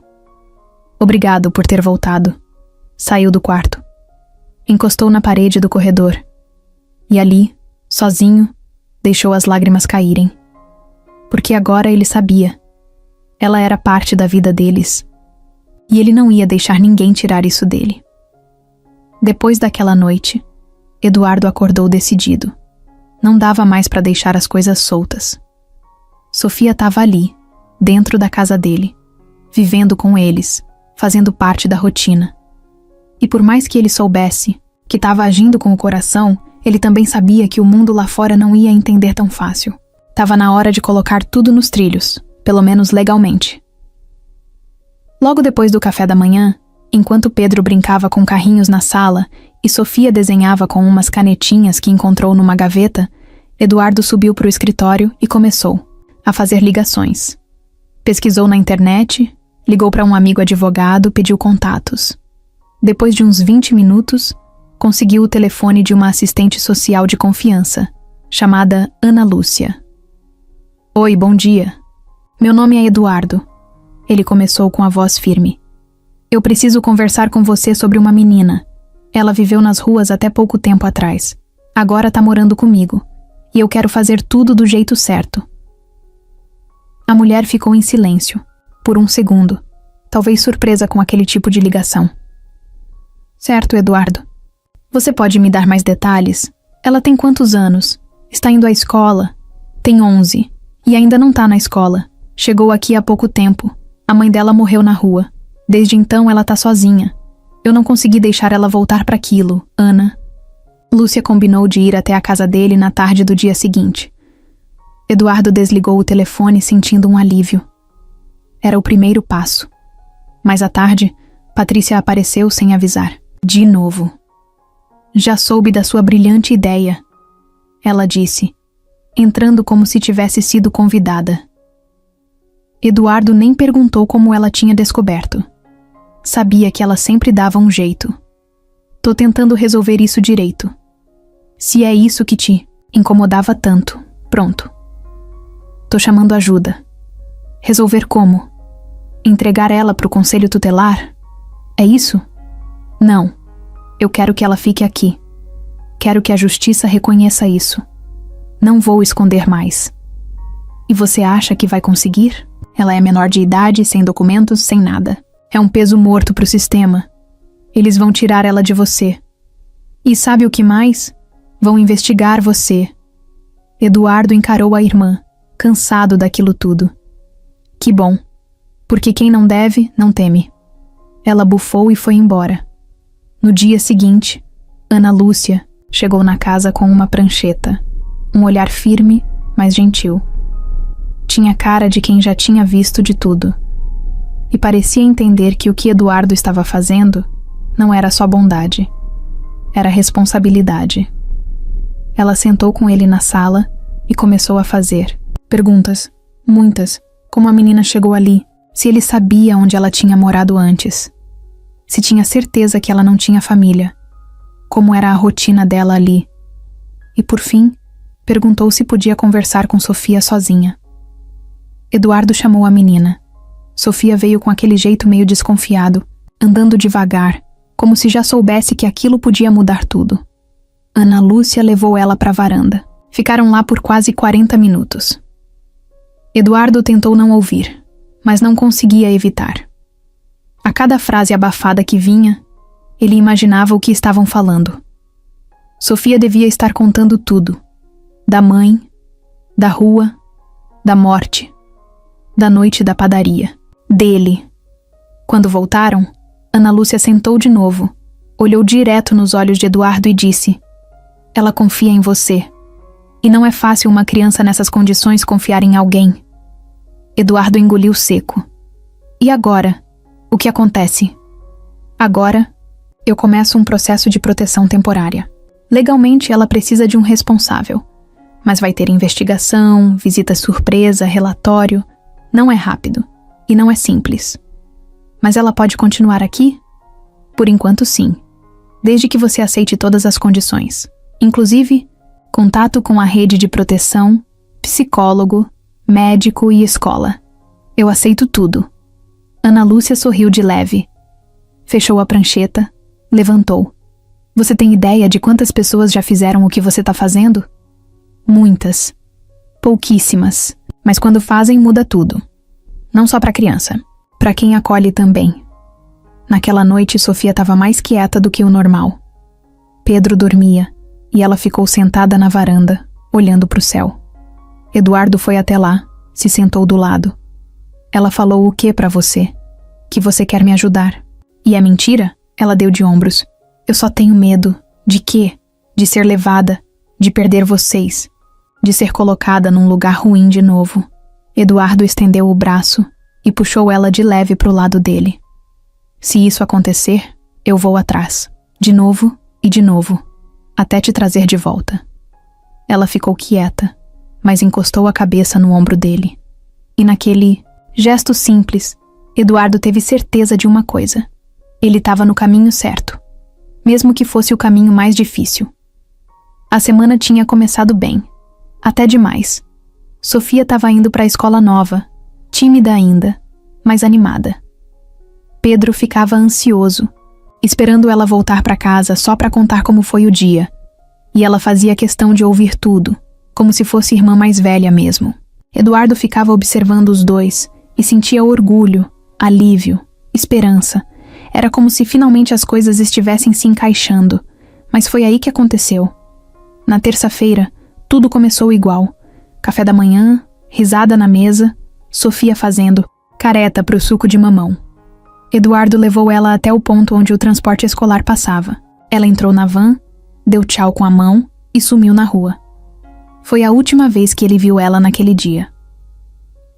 Obrigado por ter voltado. Saiu do quarto. Encostou na parede do corredor. E ali, sozinho, deixou as lágrimas caírem. Porque agora ele sabia. Ela era parte da vida deles. E ele não ia deixar ninguém tirar isso dele. Depois daquela noite, Eduardo acordou decidido. Não dava mais para deixar as coisas soltas. Sofia estava ali, dentro da casa dele, vivendo com eles, fazendo parte da rotina. E por mais que ele soubesse que estava agindo com o coração, ele também sabia que o mundo lá fora não ia entender tão fácil. Estava na hora de colocar tudo nos trilhos, pelo menos legalmente. Logo depois do café da manhã, enquanto Pedro brincava com carrinhos na sala e Sofia desenhava com umas canetinhas que encontrou numa gaveta, Eduardo subiu para o escritório e começou a fazer ligações. Pesquisou na internet, ligou para um amigo advogado, pediu contatos. Depois de uns 20 minutos, conseguiu o telefone de uma assistente social de confiança, chamada Ana Lúcia. Oi, bom dia. Meu nome é Eduardo. Ele começou com a voz firme. Eu preciso conversar com você sobre uma menina. Ela viveu nas ruas até pouco tempo atrás. Agora tá morando comigo. E eu quero fazer tudo do jeito certo. A mulher ficou em silêncio, por um segundo, talvez surpresa com aquele tipo de ligação. Certo, Eduardo. Você pode me dar mais detalhes? Ela tem quantos anos? Está indo à escola? Tem 11. E ainda não tá na escola. Chegou aqui há pouco tempo. A mãe dela morreu na rua. Desde então ela tá sozinha. Eu não consegui deixar ela voltar para aquilo, Ana. Lúcia combinou de ir até a casa dele na tarde do dia seguinte. Eduardo desligou o telefone sentindo um alívio. Era o primeiro passo. Mais à tarde, Patrícia apareceu sem avisar. De novo. Já soube da sua brilhante ideia, ela disse, entrando como se tivesse sido convidada. Eduardo nem perguntou como ela tinha descoberto. Sabia que ela sempre dava um jeito. Tô tentando resolver isso direito. Se é isso que te incomodava tanto, pronto. Tô chamando ajuda. Resolver como? Entregar ela pro conselho tutelar? É isso? Não. Eu quero que ela fique aqui. Quero que a justiça reconheça isso. Não vou esconder mais. E você acha que vai conseguir? Ela é menor de idade, sem documentos, sem nada. É um peso morto pro sistema. Eles vão tirar ela de você. E sabe o que mais? Vão investigar você. Eduardo encarou a irmã, cansado daquilo tudo. Que bom, porque quem não deve, não teme. Ela bufou e foi embora. No dia seguinte, Ana Lúcia chegou na casa com uma prancheta, um olhar firme, mas gentil. Tinha cara de quem já tinha visto de tudo. E parecia entender que o que Eduardo estava fazendo não era só bondade, era responsabilidade. Ela sentou com ele na sala e começou a fazer perguntas, muitas, como a menina chegou ali, se ele sabia onde ela tinha morado antes, se tinha certeza que ela não tinha família, como era a rotina dela ali. E por fim, perguntou se podia conversar com Sofia sozinha. Eduardo chamou a menina. Sofia veio com aquele jeito meio desconfiado, andando devagar, como se já soubesse que aquilo podia mudar tudo. Ana Lúcia levou ela para a varanda. Ficaram lá por quase 40 minutos. Eduardo tentou não ouvir, mas não conseguia evitar. A cada frase abafada que vinha, ele imaginava o que estavam falando. Sofia devia estar contando tudo. Da mãe, da rua, da morte, da noite da padaria, dele. Quando voltaram, Ana Lúcia sentou de novo, olhou direto nos olhos de Eduardo e disse: ela confia em você. E não é fácil uma criança nessas condições confiar em alguém. Eduardo engoliu seco. E agora? O que acontece? Agora, eu começo um processo de proteção temporária. Legalmente, ela precisa de um responsável. Mas vai ter investigação, visita surpresa, relatório. Não é rápido. E não é simples. Mas ela pode continuar aqui? Por enquanto, sim. Desde que você aceite todas as condições. Inclusive, contato com a rede de proteção, psicólogo, médico e escola. Eu aceito tudo. Ana Lúcia sorriu de leve. Fechou a prancheta, levantou. Você tem ideia de quantas pessoas já fizeram o que você está fazendo? Muitas. Pouquíssimas. Mas quando fazem, muda tudo. Não só para criança. Para quem acolhe também. Naquela noite, Sofia estava mais quieta do que o normal. Pedro dormia, e ela ficou sentada na varanda, olhando para o céu. Eduardo foi até lá, se sentou do lado. Ela falou o que para você? Que você quer me ajudar. E é mentira? Ela deu de ombros. Eu só tenho medo. De quê? De ser levada, de perder vocês, de ser colocada num lugar ruim de novo. Eduardo estendeu o braço e puxou ela de leve para o lado dele. Se isso acontecer, eu vou atrás, de novo e de novo, até te trazer de volta. Ela ficou quieta, mas encostou a cabeça no ombro dele. E naquele gesto simples, Eduardo teve certeza de uma coisa. Ele estava no caminho certo, mesmo que fosse o caminho mais difícil. A semana tinha começado bem, até demais. Sofia estava indo para a escola nova, tímida ainda, mas animada. Pedro ficava ansioso, esperando ela voltar para casa só para contar como foi o dia. E ela fazia questão de ouvir tudo, como se fosse irmã mais velha mesmo. Eduardo ficava observando os dois e sentia orgulho, alívio, esperança. Era como se finalmente as coisas estivessem se encaixando, mas foi aí que aconteceu. Na terça-feira, tudo começou igual. Café da manhã, risada na mesa, Sofia fazendo careta pro suco de mamão. Eduardo levou ela até o ponto onde o transporte escolar passava. Ela entrou na van, deu tchau com a mão e sumiu na rua. Foi a última vez que ele viu ela naquele dia.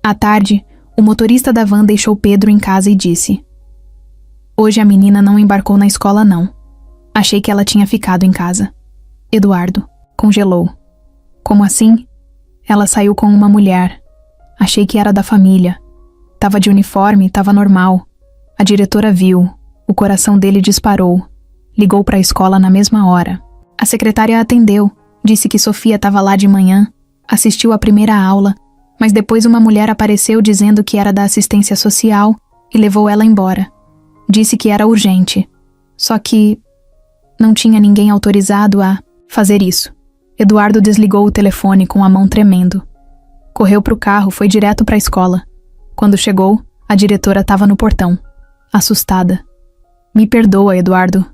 À tarde, o motorista da van deixou Pedro em casa e disse: Hoje a menina não embarcou na escola não. Achei que ela tinha ficado em casa. Eduardo congelou. Como assim? Ela saiu com uma mulher. Achei que era da família. Tava de uniforme, tava normal. A diretora viu. O coração dele disparou. Ligou para a escola na mesma hora. A secretária atendeu. Disse que Sofia estava lá de manhã. Assistiu à primeira aula. Mas depois uma mulher apareceu dizendo que era da assistência social e levou ela embora. Disse que era urgente. Só que não tinha ninguém autorizado a fazer isso. Eduardo desligou o telefone com a mão tremendo. Correu pro carro, foi direto para a escola. Quando chegou, a diretora estava no portão, assustada. Me perdoa, Eduardo.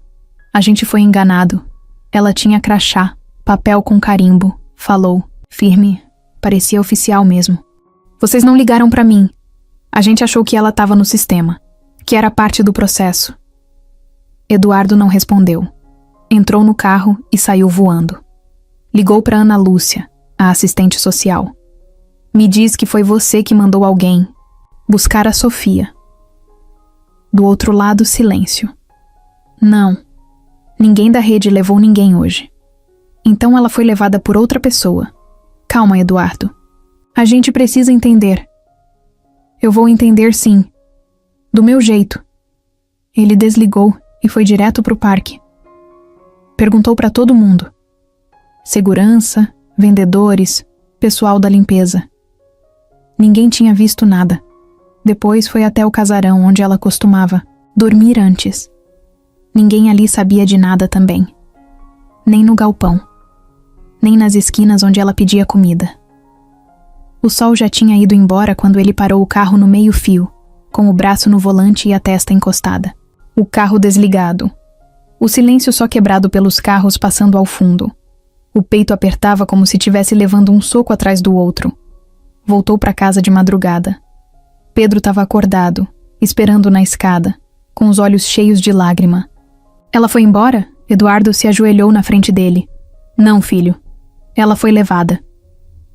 A gente foi enganado. Ela tinha crachá, papel com carimbo, falou, firme, parecia oficial mesmo. Vocês não ligaram para mim. A gente achou que ela estava no sistema, que era parte do processo. Eduardo não respondeu. Entrou no carro e saiu voando. Ligou para Ana Lúcia, a assistente social. Me diz que foi você que mandou alguém buscar a Sofia. Do outro lado, silêncio. Não. Ninguém da rede levou ninguém hoje. Então ela foi levada por outra pessoa. Calma, Eduardo. A gente precisa entender. Eu vou entender sim. Do meu jeito. Ele desligou e foi direto pro parque. Perguntou para todo mundo. Segurança, vendedores, pessoal da limpeza. Ninguém tinha visto nada. Depois foi até o casarão onde ela costumava dormir antes. Ninguém ali sabia de nada também. Nem no galpão. Nem nas esquinas onde ela pedia comida. O sol já tinha ido embora quando ele parou o carro no meio-fio, com o braço no volante e a testa encostada. O carro desligado. O silêncio só quebrado pelos carros passando ao fundo. O peito apertava como se estivesse levando um soco atrás do outro. Voltou para casa de madrugada. Pedro estava acordado, esperando na escada, com os olhos cheios de lágrima. Ela foi embora? Eduardo se ajoelhou na frente dele. Não, filho. Ela foi levada.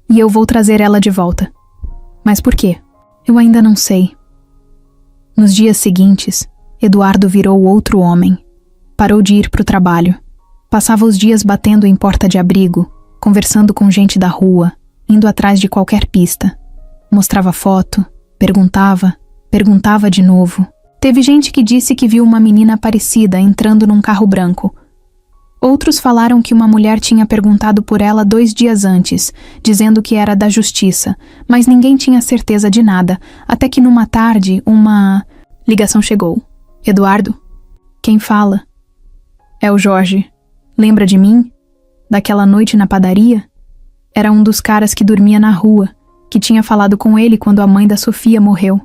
E eu vou trazer ela de volta. Mas por quê? Eu ainda não sei. Nos dias seguintes, Eduardo virou outro homem. Parou de ir para o trabalho. Passava os dias batendo em porta de abrigo, conversando com gente da rua, indo atrás de qualquer pista. Mostrava foto, perguntava de novo. Teve gente que disse que viu uma menina parecida entrando num carro branco. Outros falaram que uma mulher tinha perguntado por ela 2 dias antes, dizendo que era da justiça, mas ninguém tinha certeza de nada, até que numa tarde uma ligação chegou. Eduardo? Quem fala? É o Jorge. Lembra de mim? Daquela noite na padaria? Era um dos caras que dormia na rua, que tinha falado com ele quando a mãe da Sofia morreu.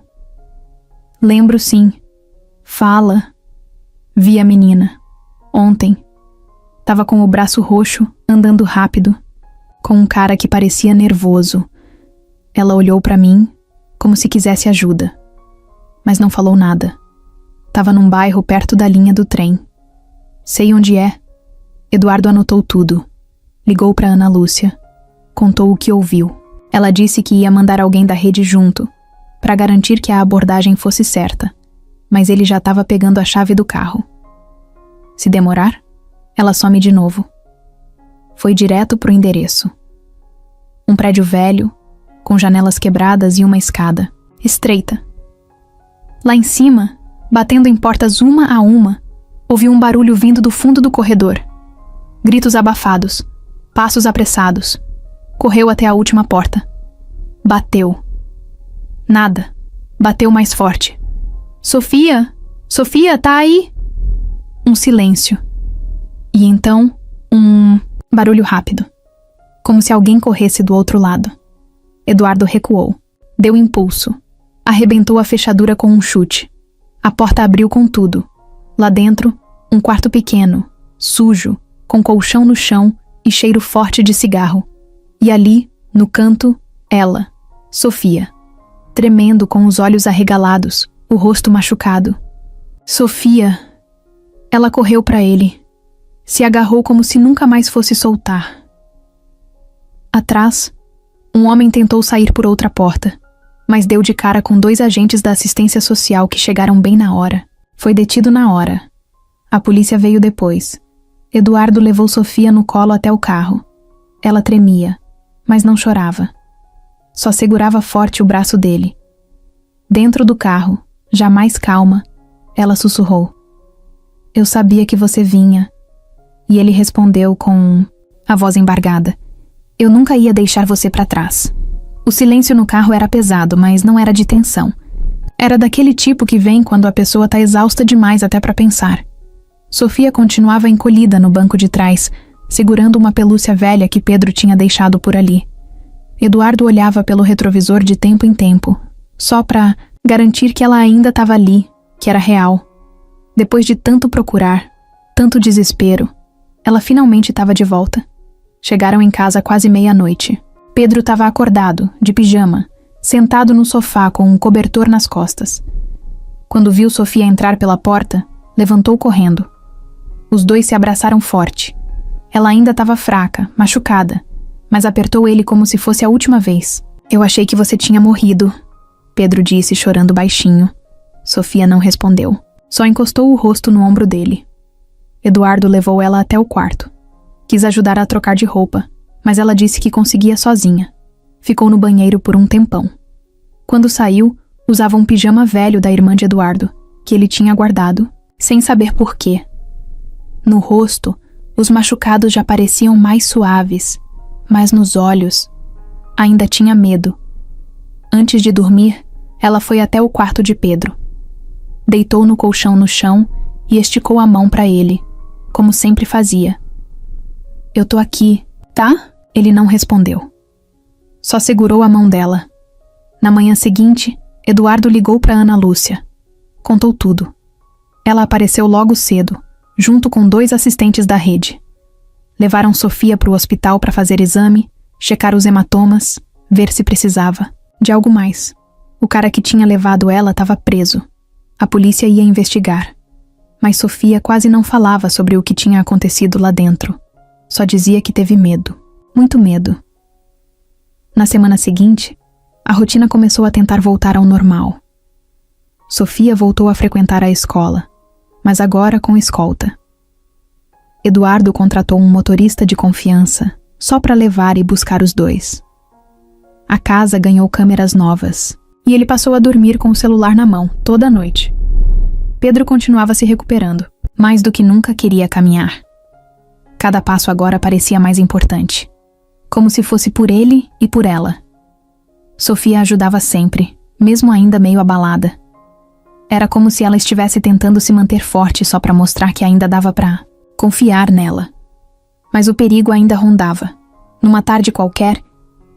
Lembro sim. Fala. Vi a menina. Ontem. Tava com o braço roxo, andando rápido, com um cara que parecia nervoso. Ela olhou pra mim, como se quisesse ajuda. Mas não falou nada. Tava num bairro perto da linha do trem. Sei onde é. Eduardo anotou tudo. Ligou pra Ana Lúcia. Contou o que ouviu. Ela disse que ia mandar alguém da rede junto, pra garantir que a abordagem fosse certa. Mas ele já tava pegando a chave do carro. Se demorar, ela some de novo. Foi direto pro endereço. Um prédio velho, com janelas quebradas e uma escada, estreita. Lá em cima, batendo em portas uma a uma, ouviu um barulho vindo do fundo do corredor. Gritos abafados, passos apressados. Correu até a última porta. Bateu. Nada. Bateu mais forte. Sofia? Sofia, tá aí? Um silêncio. E então, um barulho rápido. Como se alguém corresse do outro lado. Eduardo recuou. Deu impulso. Arrebentou a fechadura com um chute. A porta abriu com tudo. Lá dentro, um quarto pequeno, sujo, com colchão no chão e cheiro forte de cigarro. E ali, no canto, ela, Sofia, tremendo com os olhos arregalados, o rosto machucado. Sofia! Ela correu para ele. Se agarrou como se nunca mais fosse soltar. Atrás, um homem tentou sair por outra porta, mas deu de cara com 2 agentes da assistência social que chegaram bem na hora. Foi detido na hora. A polícia veio depois. Eduardo levou Sofia no colo até o carro. Ela tremia, mas não chorava. Só segurava forte o braço dele. Dentro do carro, já mais calma, ela sussurrou. Eu sabia que você vinha. E ele respondeu com a voz embargada. Eu nunca ia deixar você para trás. O silêncio no carro era pesado, mas não era de tensão. Era daquele tipo que vem quando a pessoa tá exausta demais até para pensar. Sofia continuava encolhida no banco de trás, segurando uma pelúcia velha que Pedro tinha deixado por ali. Eduardo olhava pelo retrovisor de tempo em tempo, só para garantir que ela ainda estava ali, que era real. Depois de tanto procurar, tanto desespero, ela finalmente estava de volta. Chegaram em casa quase meia-noite. Pedro estava acordado, de pijama, sentado no sofá com um cobertor nas costas. Quando viu Sofia entrar pela porta, levantou correndo. Os 2 se abraçaram forte. Ela ainda estava fraca, machucada, mas apertou ele como se fosse a última vez. Eu achei que você tinha morrido, Pedro disse chorando baixinho. Sofia não respondeu. Só encostou o rosto no ombro dele. Eduardo levou ela até o quarto. Quis ajudar a trocar de roupa, mas ela disse que conseguia sozinha. Ficou no banheiro por um tempão. Quando saiu, usava um pijama velho da irmã de Eduardo, que ele tinha guardado, sem saber por quê. No rosto, os machucados já pareciam mais suaves, mas nos olhos, ainda tinha medo. Antes de dormir, ela foi até o quarto de Pedro. Deitou no colchão no chão e esticou a mão para ele, como sempre fazia. Eu tô aqui, tá? Ele não respondeu. Só segurou a mão dela. Na manhã seguinte, Eduardo ligou para Ana Lúcia. Contou tudo. Ela apareceu logo cedo, junto com 2 assistentes da rede. Levaram Sofia para o hospital para fazer exame, checar os hematomas, ver se precisava de algo mais. O cara que tinha levado ela estava preso. A polícia ia investigar. Mas Sofia quase não falava sobre o que tinha acontecido lá dentro. Só dizia que teve medo. Muito medo. Na semana seguinte, a rotina começou a tentar voltar ao normal. Sofia voltou a frequentar a escola, mas agora com escolta. Eduardo contratou um motorista de confiança só para levar e buscar os dois. A casa ganhou câmeras novas e ele passou a dormir com o celular na mão toda noite. Pedro continuava se recuperando, mais do que nunca queria caminhar. Cada passo agora parecia mais importante, como se fosse por ele e por ela. Sofia ajudava sempre, mesmo ainda meio abalada. Era como se ela estivesse tentando se manter forte só para mostrar que ainda dava para confiar nela. Mas o perigo ainda rondava. Numa tarde qualquer,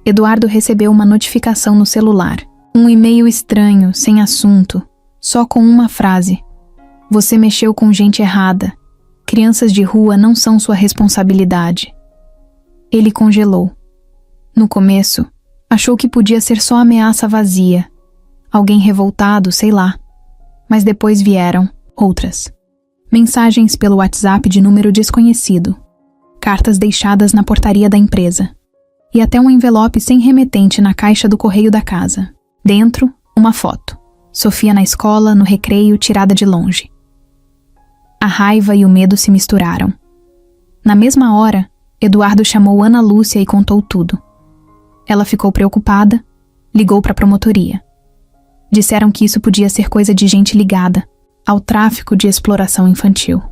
Eduardo recebeu uma notificação no celular. Um e-mail estranho, sem assunto, só com uma frase. Você mexeu com gente errada. Crianças de rua não são sua responsabilidade. Ele congelou. No começo, achou que podia ser só ameaça vazia. Alguém revoltado, sei lá. Mas depois vieram outras. Mensagens pelo WhatsApp de número desconhecido. Cartas deixadas na portaria da empresa. E até um envelope sem remetente na caixa do correio da casa. Dentro, uma foto. Sofia na escola, no recreio, tirada de longe. A raiva e o medo se misturaram. Na mesma hora, Eduardo chamou Ana Lúcia e contou tudo. Ela ficou preocupada, ligou para a promotoria. Disseram que isso podia ser coisa de gente ligada ao tráfico de exploração infantil.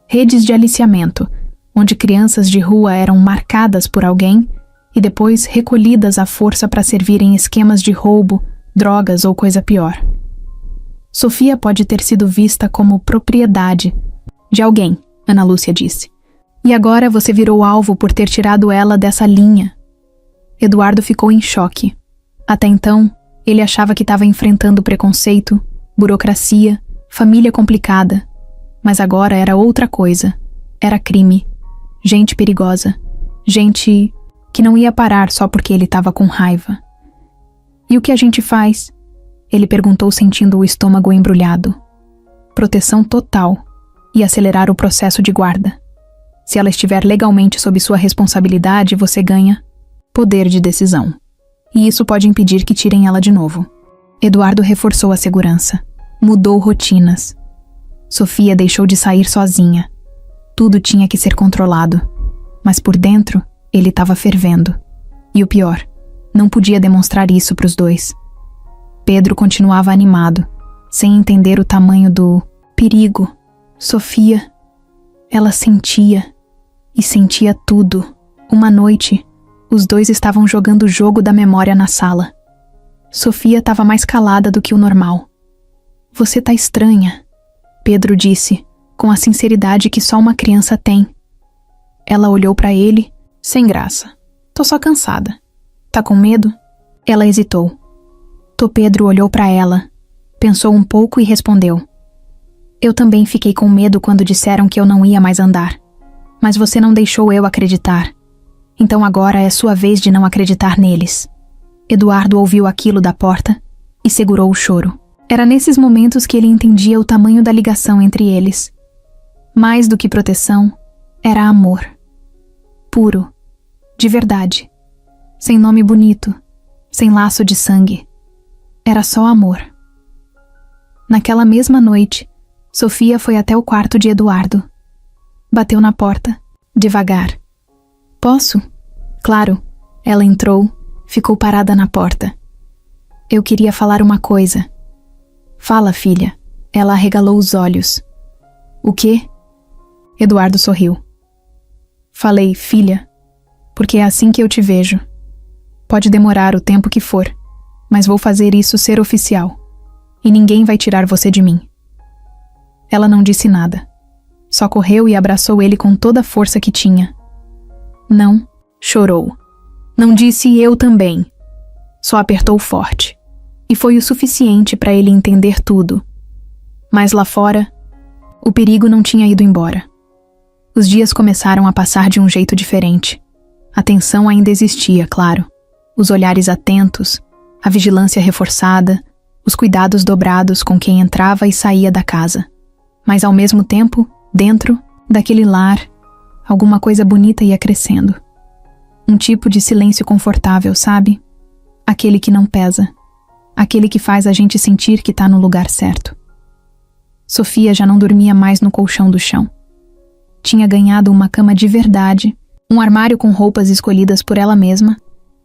Redes de aliciamento, onde crianças de rua eram marcadas por alguém e depois recolhidas à força para servir em esquemas de roubo, drogas ou coisa pior. Sofia pode ter sido vista como propriedade de alguém, Ana Lúcia disse. E agora você virou alvo por ter tirado ela dessa linha. Eduardo ficou em choque. Até então, ele achava que estava enfrentando preconceito, burocracia, família complicada. Mas agora era outra coisa. Era crime. Gente perigosa. Gente que não ia parar só porque ele estava com raiva. E o que a gente faz? Ele perguntou sentindo o estômago embrulhado. Proteção total e acelerar o processo de guarda. Se ela estiver legalmente sob sua responsabilidade, você ganha poder de decisão. E isso pode impedir que tirem ela de novo. Eduardo reforçou a segurança. Mudou rotinas. Sofia deixou de sair sozinha. Tudo tinha que ser controlado. Mas por dentro, ele estava fervendo. E o pior, não podia demonstrar isso para os dois. Pedro continuava animado, sem entender o tamanho do perigo. Sofia, ela sentia, e sentia tudo. Uma noite, os dois estavam jogando o jogo da memória na sala. Sofia estava mais calada do que o normal. Você tá estranha, Pedro disse, com a sinceridade que só uma criança tem. Ela olhou para ele, sem graça. Tô só cansada. Tá com medo? Ela hesitou. Pedro olhou para ela, pensou um pouco e respondeu. Eu também fiquei com medo quando disseram que eu não ia mais andar. Mas você não deixou eu acreditar. Então agora é sua vez de não acreditar neles. Eduardo ouviu aquilo da porta e segurou o choro. Era nesses momentos que ele entendia o tamanho da ligação entre eles. Mais do que proteção, era amor. Puro. De verdade. Sem nome bonito. Sem laço de sangue. Era só amor. Naquela mesma noite, Sofia foi até o quarto de Eduardo. Bateu na porta, devagar. Posso? Claro. Ela entrou, ficou parada na porta. Eu queria falar uma coisa. Fala, filha. Ela arregalou os olhos. O quê? Eduardo sorriu. Falei, filha, porque é assim que eu te vejo. Pode demorar o tempo que for, mas vou fazer isso ser oficial. E ninguém vai tirar você de mim. Ela não disse nada. Só correu e abraçou ele com toda a força que tinha. Não, chorou. Não disse eu também. Só apertou forte. E foi o suficiente para ele entender tudo. Mas lá fora, o perigo não tinha ido embora. Os dias começaram a passar de um jeito diferente. A tensão ainda existia, claro. Os olhares atentos, a vigilância reforçada, os cuidados dobrados com quem entrava e saía da casa. Mas ao mesmo tempo, dentro daquele lar, alguma coisa bonita ia crescendo. Um tipo de silêncio confortável, sabe? Aquele que não pesa. Aquele que faz a gente sentir que tá no lugar certo. Sofia já não dormia mais no colchão do chão. tinha ganhado uma cama de verdade, um armário com roupas escolhidas por ela mesma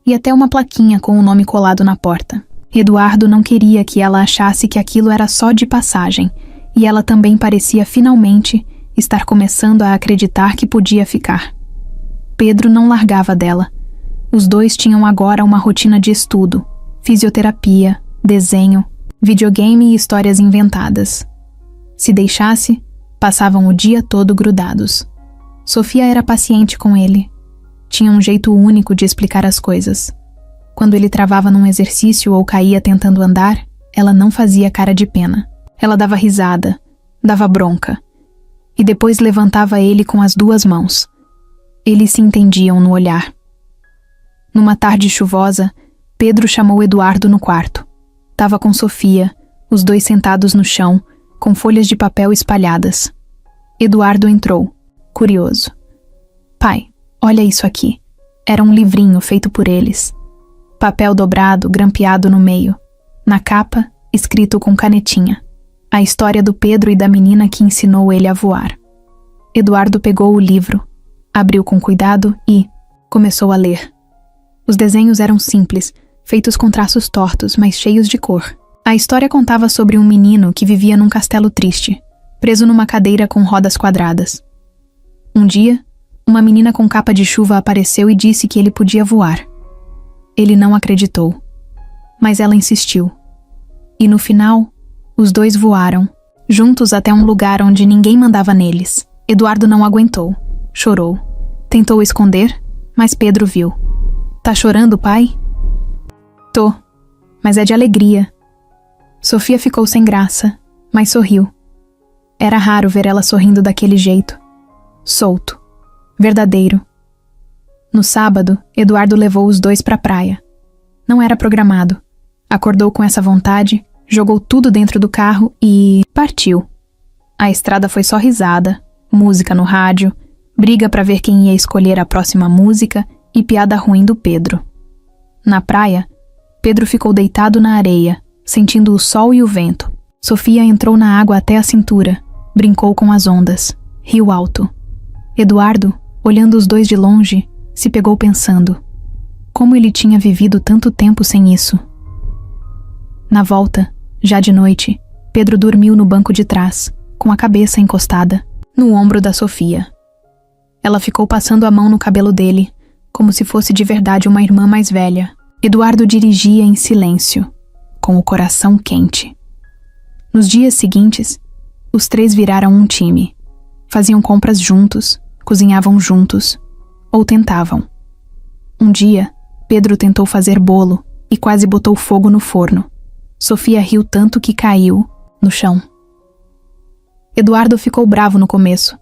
e até uma plaquinha com o nome colado na porta. Eduardo não queria que ela achasse que aquilo era só de passagem, e ela também parecia finalmente estar começando a acreditar que podia ficar. Pedro não largava dela. Os dois tinham agora uma rotina de estudo, fisioterapia, desenho, videogame e histórias inventadas. Se deixasse, passavam o dia todo grudados. Sofia era paciente com ele. Tinha um jeito único de explicar as coisas. Quando ele travava num exercício ou caía tentando andar, ela não fazia cara de pena. Ela dava risada, dava bronca, e depois levantava ele com as 2 mãos. Eles se entendiam no olhar. Numa tarde chuvosa, Pedro chamou Eduardo no quarto. Tava com Sofia, os dois sentados no chão, com folhas de papel espalhadas. Eduardo entrou, curioso. Pai, olha isso aqui. Era um livrinho feito por eles. Papel dobrado, grampeado no meio. Na capa, escrito com canetinha. A história do Pedro e da menina que ensinou ele a voar. Eduardo pegou o livro, abriu com cuidado e começou a ler. Os desenhos eram simples, feitos com traços tortos, mas cheios de cor. A história contava sobre um menino que vivia num castelo triste, preso numa cadeira com rodas quadradas. Um dia, uma menina com capa de chuva apareceu e disse que ele podia voar. Ele não acreditou, mas ela insistiu. E no final, os dois voaram, juntos até um lugar onde ninguém mandava neles. Eduardo não aguentou, chorou. Tentou esconder, mas Pedro viu. Tá chorando, pai? Tô, mas é de alegria. Sofia ficou sem graça, mas sorriu. Era raro ver ela sorrindo daquele jeito. Solto. Verdadeiro. No sábado, Eduardo levou os dois pra praia. Não era programado. Acordou com essa vontade, jogou tudo dentro do carro e partiu. A estrada foi só risada, música no rádio, briga pra ver quem ia escolher a próxima música e piada ruim do Pedro. Na praia, Pedro ficou deitado na areia, sentindo o sol e o vento. Sofia entrou na água até a cintura, brincou com as ondas, riu alto. Eduardo, olhando os dois de longe, se pegou pensando como ele tinha vivido tanto tempo sem isso. Na volta, já de noite, Pedro dormiu no banco de trás, com a cabeça encostada no ombro da Sofia. Ela ficou passando a mão no cabelo dele, como se fosse de verdade uma irmã mais velha. Eduardo dirigia em silêncio, com o coração quente. Nos dias seguintes, os 3 viraram um time. Faziam compras juntos, cozinhavam juntos, ou tentavam. Um dia, Pedro tentou fazer bolo e quase botou fogo no forno. Sofia riu tanto que caiu no chão. Eduardo ficou bravo no começo,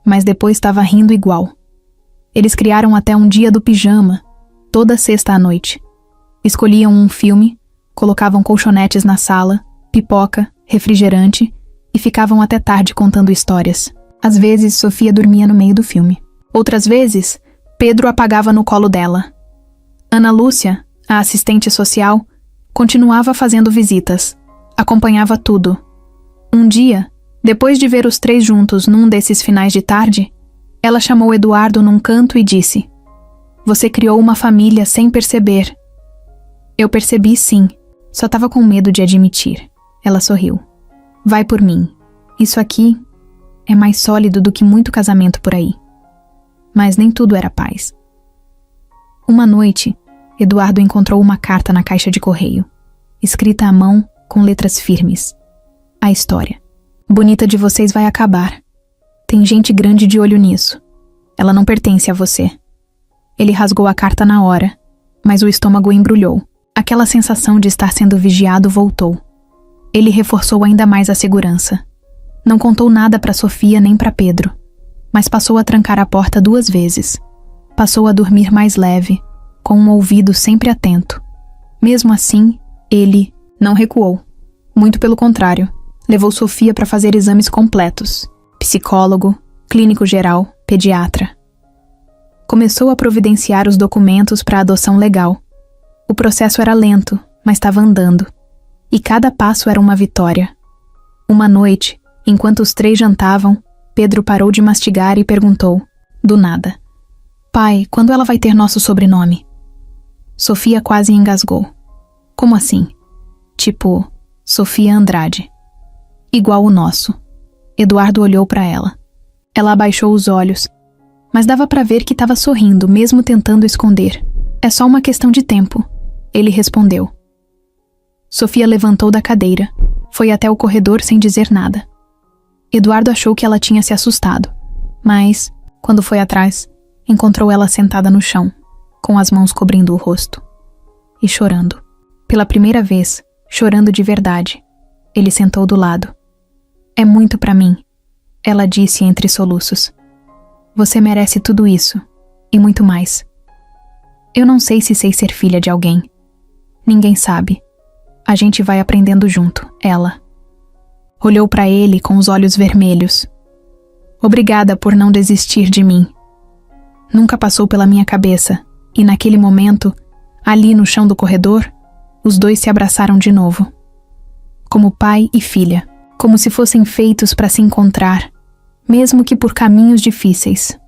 mas depois estava rindo igual. Eles criaram até um dia do pijama, toda sexta à noite. Escolhiam um filme, colocavam colchonetes na sala, pipoca, refrigerante e ficavam até tarde contando histórias. Às vezes, Sofia dormia no meio do filme. Outras vezes, Pedro apagava no colo dela. Ana Lúcia, a assistente social, continuava fazendo visitas. Acompanhava tudo. Um dia, depois de ver os 3 juntos num desses finais de tarde, ela chamou Eduardo num canto e disse: "Você criou uma família sem perceber." "Eu percebi sim, só estava com medo de admitir." Ela sorriu. "Vai por mim. Isso aqui é mais sólido do que muito casamento por aí." Mas nem tudo era paz. Uma noite, Eduardo encontrou uma carta na caixa de correio, escrita à mão com letras firmes. A história. "Bonita de vocês vai acabar. Tem gente grande de olho nisso. Ela não pertence a você." Ele rasgou a carta na hora, mas o estômago embrulhou. Aquela sensação de estar sendo vigiado voltou. Ele reforçou ainda mais a segurança. Não contou nada para Sofia nem para Pedro, mas passou a trancar a porta 2 vezes. Passou a dormir mais leve, com um ouvido sempre atento. Mesmo assim, ele não recuou. Muito pelo contrário, levou Sofia para fazer exames completos: psicólogo, clínico geral, pediatra. Começou a providenciar os documentos para a adoção legal. O processo era lento, mas estava andando. E cada passo era uma vitória. Uma noite, enquanto os 3 jantavam, Pedro parou de mastigar e perguntou, do nada: Pai, quando ela vai ter nosso sobrenome? Sofia quase engasgou. Como assim? Tipo, Sofia Andrade. Igual o nosso. Eduardo olhou para ela. Ela abaixou os olhos, mas dava para ver que estava sorrindo, mesmo tentando esconder. É só uma questão de tempo, ele respondeu. Sofia levantou da cadeira, foi até o corredor sem dizer nada. Eduardo achou que ela tinha se assustado, mas, quando foi atrás, encontrou ela sentada no chão, com as mãos cobrindo o rosto. E chorando. Pela primeira vez, chorando de verdade. Ele sentou do lado. É muito pra mim, ela disse entre soluços. Você merece tudo isso, e muito mais. Eu não sei se sei ser filha de alguém. Ninguém sabe. A gente vai aprendendo junto, ela. Olhou pra ele com os olhos vermelhos. Obrigada por não desistir de mim. Nunca passou pela minha cabeça, e naquele momento, ali no chão do corredor, os dois se abraçaram de novo. Como pai e filha, como se fossem feitos para se encontrar, mesmo que por caminhos difíceis.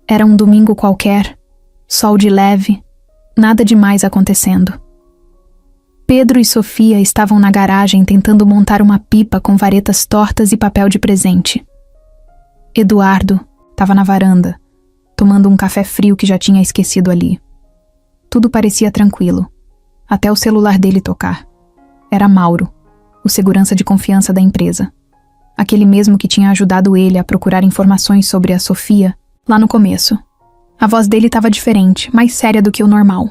Era um domingo qualquer, sol de leve, nada demais acontecendo. Pedro e Sofia estavam na garagem tentando montar uma pipa com varetas tortas e papel de presente. Eduardo estava na varanda, tomando um café frio que já tinha esquecido ali. Tudo parecia tranquilo, até o celular dele tocar. Era Mauro, o segurança de confiança da empresa. Aquele mesmo que tinha ajudado ele a procurar informações sobre a Sofia lá no começo. A voz dele estava diferente, mais séria do que o normal.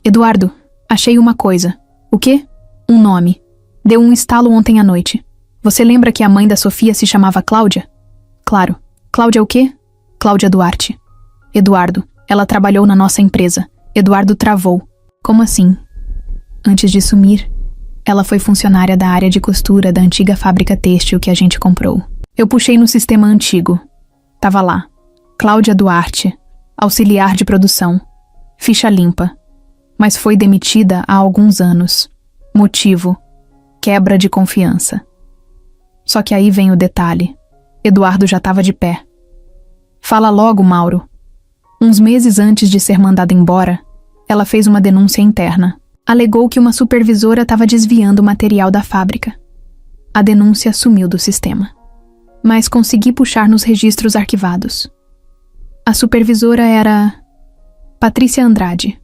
Eduardo, achei uma coisa. O quê? Um nome. Deu um estalo ontem à noite. Você lembra que a mãe da Sofia se chamava Cláudia? Claro. Cláudia o quê? Cláudia Duarte. Eduardo, ela trabalhou na nossa empresa. Eduardo travou. Como assim? Antes de sumir, ela foi funcionária da área de costura da antiga fábrica têxtil que a gente comprou. Eu puxei no sistema antigo. Tava lá. Cláudia Duarte, auxiliar de produção. Ficha limpa. Mas foi demitida há alguns anos. Motivo: quebra de confiança. Só que aí vem o detalhe. Eduardo já estava de pé. Fala logo, Mauro. Uns meses antes de ser mandada embora, ela fez uma denúncia interna. Alegou que uma supervisora estava desviando o material da fábrica. A denúncia sumiu do sistema. Mas consegui puxar nos registros arquivados. A supervisora era Patrícia Andrade.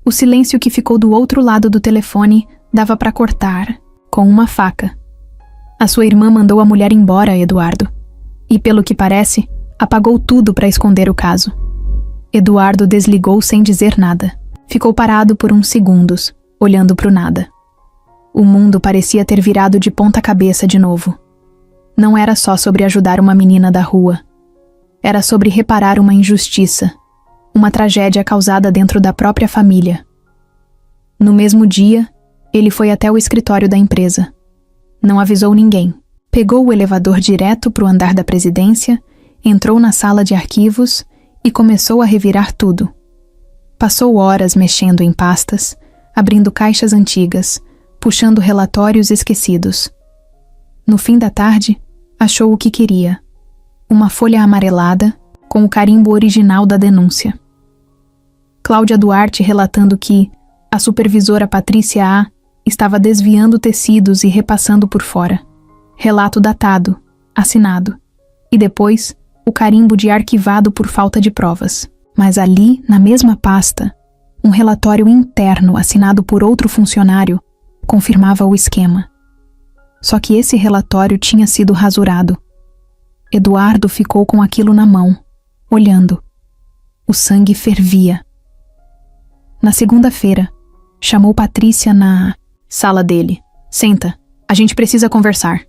O silêncio que ficou do outro lado do telefone dava para cortar, com uma faca. A sua irmã mandou a mulher embora, Eduardo. E, pelo que parece, apagou tudo para esconder o caso. Eduardo desligou sem dizer nada. Ficou parado por uns segundos, olhando para o nada. O mundo parecia ter virado de ponta cabeça de novo. Não era só sobre ajudar uma menina da rua. Era sobre reparar uma injustiça. Uma tragédia causada dentro da própria família. No mesmo dia, ele foi até o escritório da empresa. Não avisou ninguém. Pegou o elevador direto para o andar da presidência, entrou na sala de arquivos e começou a revirar tudo. Passou horas mexendo em pastas, abrindo caixas antigas, puxando relatórios esquecidos. No fim da tarde, achou o que queria. Uma folha amarelada com o carimbo original da denúncia. Cláudia Duarte relatando que a supervisora Patrícia A. estava desviando tecidos e repassando por fora. Relato datado, assinado. E depois, o carimbo de arquivado por falta de provas. Mas ali, na mesma pasta, um relatório interno assinado por outro funcionário confirmava o esquema. Só que esse relatório tinha sido rasurado. Eduardo ficou com aquilo na mão, olhando. O sangue fervia. Na segunda-feira, chamou Patrícia na sala dele. Senta, a gente precisa conversar.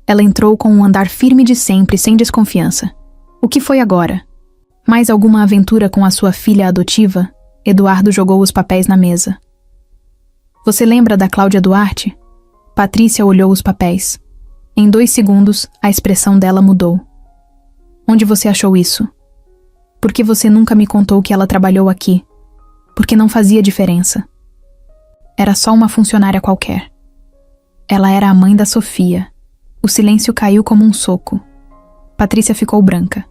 Ela entrou com um andar firme de sempre, sem desconfiança. O que foi agora? Mais alguma aventura com a sua filha adotiva? Eduardo jogou os papéis na mesa. Você lembra da Cláudia Duarte? Patrícia olhou os papéis. Em 2 segundos, a expressão dela mudou. Onde você achou isso? Por que você nunca me contou que ela trabalhou aqui? Porque não fazia diferença. Era só uma funcionária qualquer. Ela era a mãe da Sofia. O silêncio caiu como um soco. Patrícia ficou branca.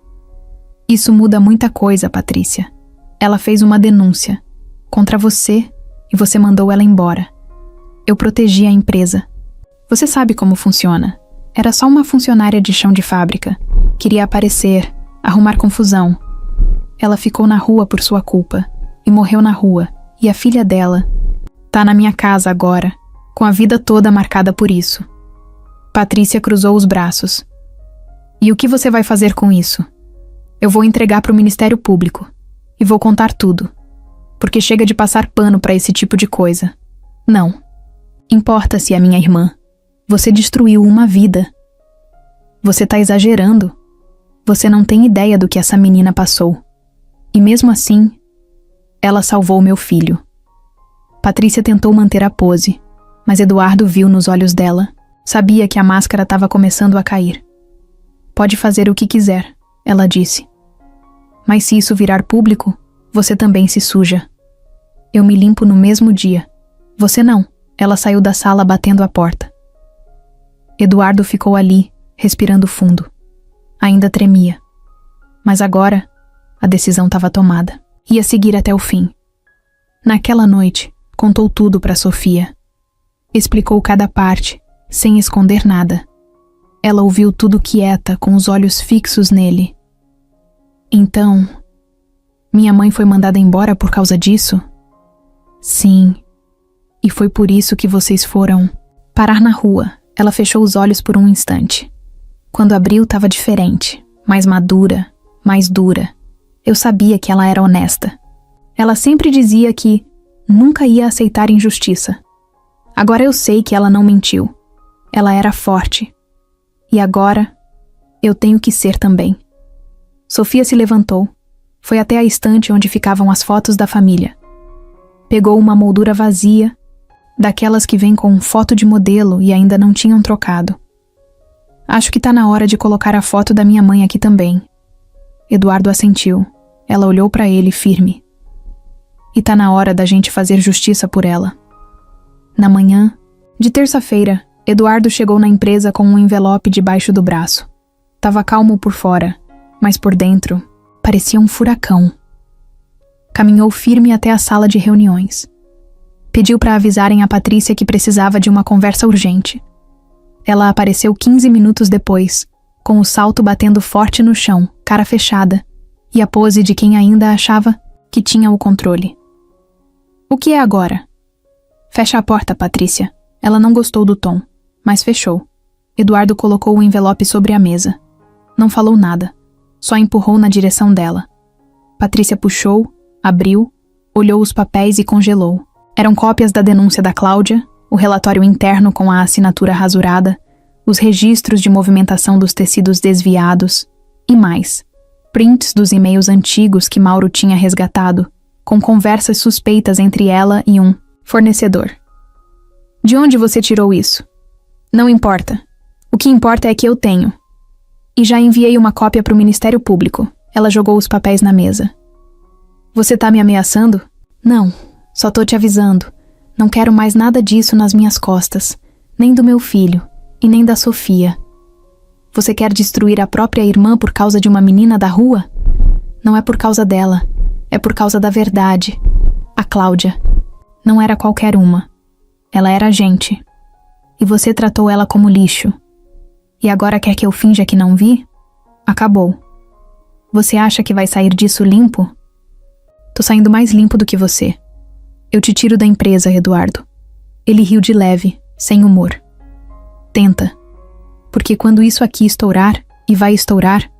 Isso muda muita coisa, Patrícia. Ela fez uma denúncia contra você e você mandou ela embora. Eu protegi a empresa. Você sabe como funciona. Era só uma funcionária de chão de fábrica. Queria aparecer, arrumar confusão. Ela ficou na rua por sua culpa e morreu na rua. E a filha dela tá na minha casa agora, com a vida toda marcada por isso. Patrícia cruzou os braços. E o que você vai fazer com isso? Eu vou entregar para o Ministério Público e vou contar tudo, porque chega de passar pano para esse tipo de coisa. Não. Importa-se a minha irmã. Você destruiu uma vida. Você tá exagerando. Você não tem ideia do que essa menina passou. E mesmo assim, ela salvou meu filho. Patrícia tentou manter a pose, mas Eduardo viu nos olhos dela. Sabia que a máscara estava começando a cair. Pode fazer o que quiser, ela disse. Mas se isso virar público, você também se suja. Eu me limpo no mesmo dia. Você não. Ela saiu da sala batendo a porta. Eduardo ficou ali, respirando fundo. Ainda tremia. Mas agora, a decisão estava tomada. Ia seguir até o fim. Naquela noite, contou tudo para Sofia. Explicou cada parte, sem esconder nada. Ela ouviu tudo quieta, com os olhos fixos nele. Então, minha mãe foi mandada embora por causa disso? Sim. E foi por isso que vocês foram parar na rua. Ela fechou os olhos por um instante. Quando abriu, estava diferente, mais madura, mais dura. Eu sabia que ela era honesta. Ela sempre dizia que nunca ia aceitar injustiça. Agora eu sei que ela não mentiu. Ela era forte. E agora, eu tenho que ser também. Sofia se levantou. Foi até a estante onde ficavam as fotos da família. Pegou uma moldura vazia, daquelas que vêm com foto de modelo e ainda não tinham trocado. Acho que tá na hora de colocar a foto da minha mãe aqui também. Eduardo assentiu. Ela olhou para ele firme. E tá na hora da gente fazer justiça por ela. Na manhã de terça-feira, Eduardo chegou na empresa com um envelope debaixo do braço. Tava calmo por fora, mas por dentro parecia um furacão. Caminhou firme até a sala de reuniões. Pediu para avisarem a Patrícia que precisava de uma conversa urgente. Ela apareceu 15 minutos depois, com o salto batendo forte no chão, cara fechada, e a pose de quem ainda achava que tinha o controle. O que é agora? Fecha a porta, Patrícia. Ela não gostou do tom, mas fechou. Eduardo colocou o envelope sobre a mesa. Não falou nada, só empurrou na direção dela. Patrícia puxou, abriu, olhou os papéis e congelou. Eram cópias da denúncia da Cláudia, o relatório interno com a assinatura rasurada, os registros de movimentação dos tecidos desviados e mais, prints dos e-mails antigos que Mauro tinha resgatado, com conversas suspeitas entre ela e um fornecedor. De onde você tirou isso? Não importa. O que importa é que eu tenho. E já enviei uma cópia para o Ministério Público. Ela jogou os papéis na mesa. Você tá me ameaçando? Não, só tô te avisando. Não quero mais nada disso nas minhas costas, nem do meu filho, e nem da Sofia. Você quer destruir a própria irmã por causa de uma menina da rua? Não é por causa dela, é por causa da verdade. A Cláudia não era qualquer uma. Ela era gente. E você tratou ela como lixo. E agora quer que eu finja que não vi? Acabou. Você acha que vai sair disso limpo? Tô saindo mais limpo do que você. Eu te tiro da empresa, Eduardo. Ele riu de leve, sem humor. Tenta. Porque quando isso aqui estourar, e vai estourar,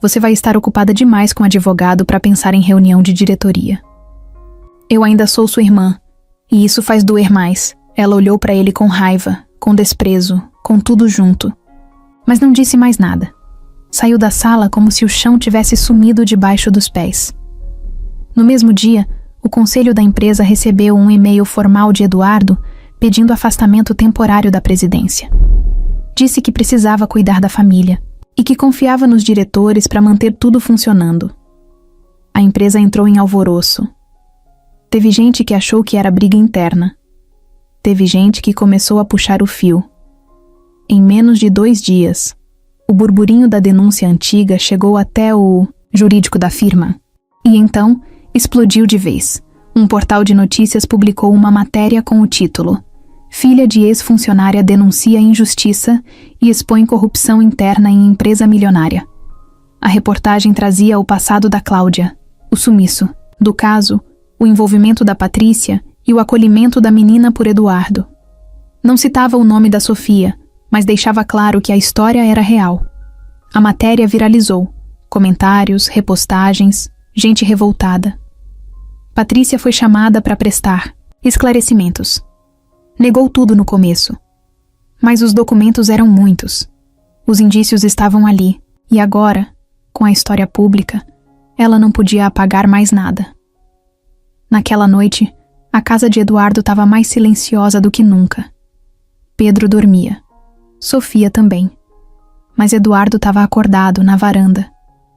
você vai estar ocupada demais com advogado para pensar em reunião de diretoria. Eu ainda sou sua irmã, e isso faz doer mais. Ela olhou para ele com raiva, com desprezo, com tudo junto. Mas não disse mais nada. Saiu da sala como se o chão tivesse sumido debaixo dos pés. No mesmo dia, o conselho da empresa recebeu um e-mail formal de Eduardo pedindo afastamento temporário da presidência. Disse que precisava cuidar da família e que confiava nos diretores para manter tudo funcionando. A empresa entrou em alvoroço. Teve gente que achou que era briga interna. Teve gente que começou a puxar o fio. Em menos de 2 dias, o burburinho da denúncia antiga chegou até o jurídico da firma. E então, explodiu de vez. Um portal de notícias publicou uma matéria com o título: Filha de ex-funcionária denuncia injustiça e expõe corrupção interna em empresa milionária. A reportagem trazia o passado da Cláudia, o sumiço, do caso, o envolvimento da Patrícia e o acolhimento da menina por Eduardo. Não citava o nome da Sofia, mas deixava claro que a história era real. A matéria viralizou. Comentários, repostagens, gente revoltada. Patrícia foi chamada para prestar esclarecimentos. Negou tudo no começo. Mas os documentos eram muitos. Os indícios estavam ali, e agora, com a história pública, ela não podia apagar mais nada. Naquela noite, a casa de Eduardo estava mais silenciosa do que nunca. Pedro dormia. Sofia também. Mas Eduardo estava acordado na varanda,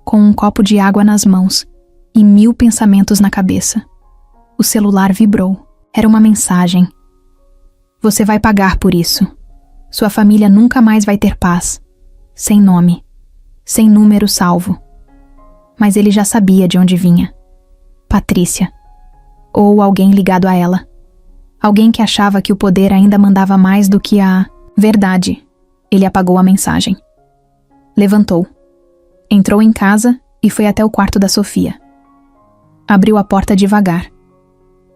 com um copo de água nas mãos e 1000 pensamentos na cabeça. O celular vibrou. Era uma mensagem. Você vai pagar por isso. Sua família nunca mais vai ter paz. Sem nome. Sem número salvo. Mas ele já sabia de onde vinha. Patrícia. Ou alguém ligado a ela. Alguém que achava que o poder ainda mandava mais do que a verdade. Ele apagou a mensagem. Levantou. Entrou em casa e foi até o quarto da Sofia. Abriu a porta devagar.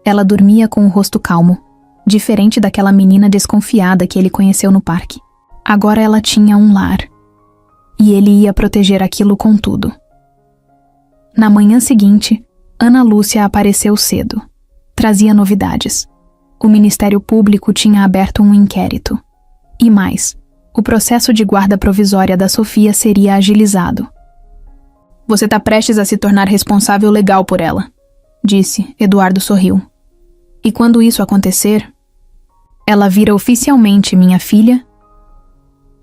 Ela dormia com o rosto calmo, diferente daquela menina desconfiada que ele conheceu no parque. Agora ela tinha um lar. E ele ia proteger aquilo com tudo. Na manhã seguinte, Ana Lúcia apareceu cedo. Trazia novidades. O Ministério Público tinha aberto um inquérito. E mais, o processo de guarda provisória da Sofia seria agilizado. Você está prestes a se tornar responsável legal por ela, disse. Eduardo sorriu. E quando isso acontecer, ela vira oficialmente minha filha?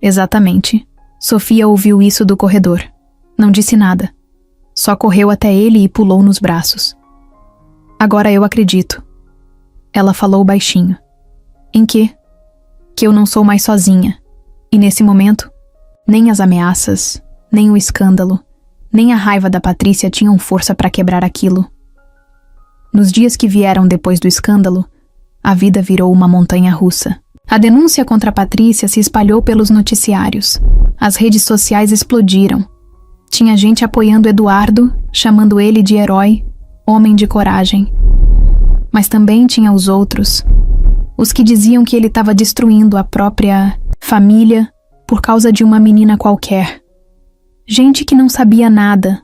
Exatamente. Sofia ouviu isso do corredor. Não disse nada. Só correu até ele e pulou nos braços. Agora eu acredito. Ela falou baixinho. Em quê? Que eu não sou mais sozinha. E nesse momento, nem as ameaças, nem o escândalo, nem a raiva da Patrícia tinham força para quebrar aquilo. Nos dias que vieram depois do escândalo, a vida virou uma montanha russa. A denúncia contra a Patrícia se espalhou pelos noticiários. As redes sociais explodiram. Tinha gente apoiando Eduardo, chamando ele de herói, homem de coragem. Mas também tinha os outros, os que diziam que ele estava destruindo a própria família por causa de uma menina qualquer. Gente que não sabia nada,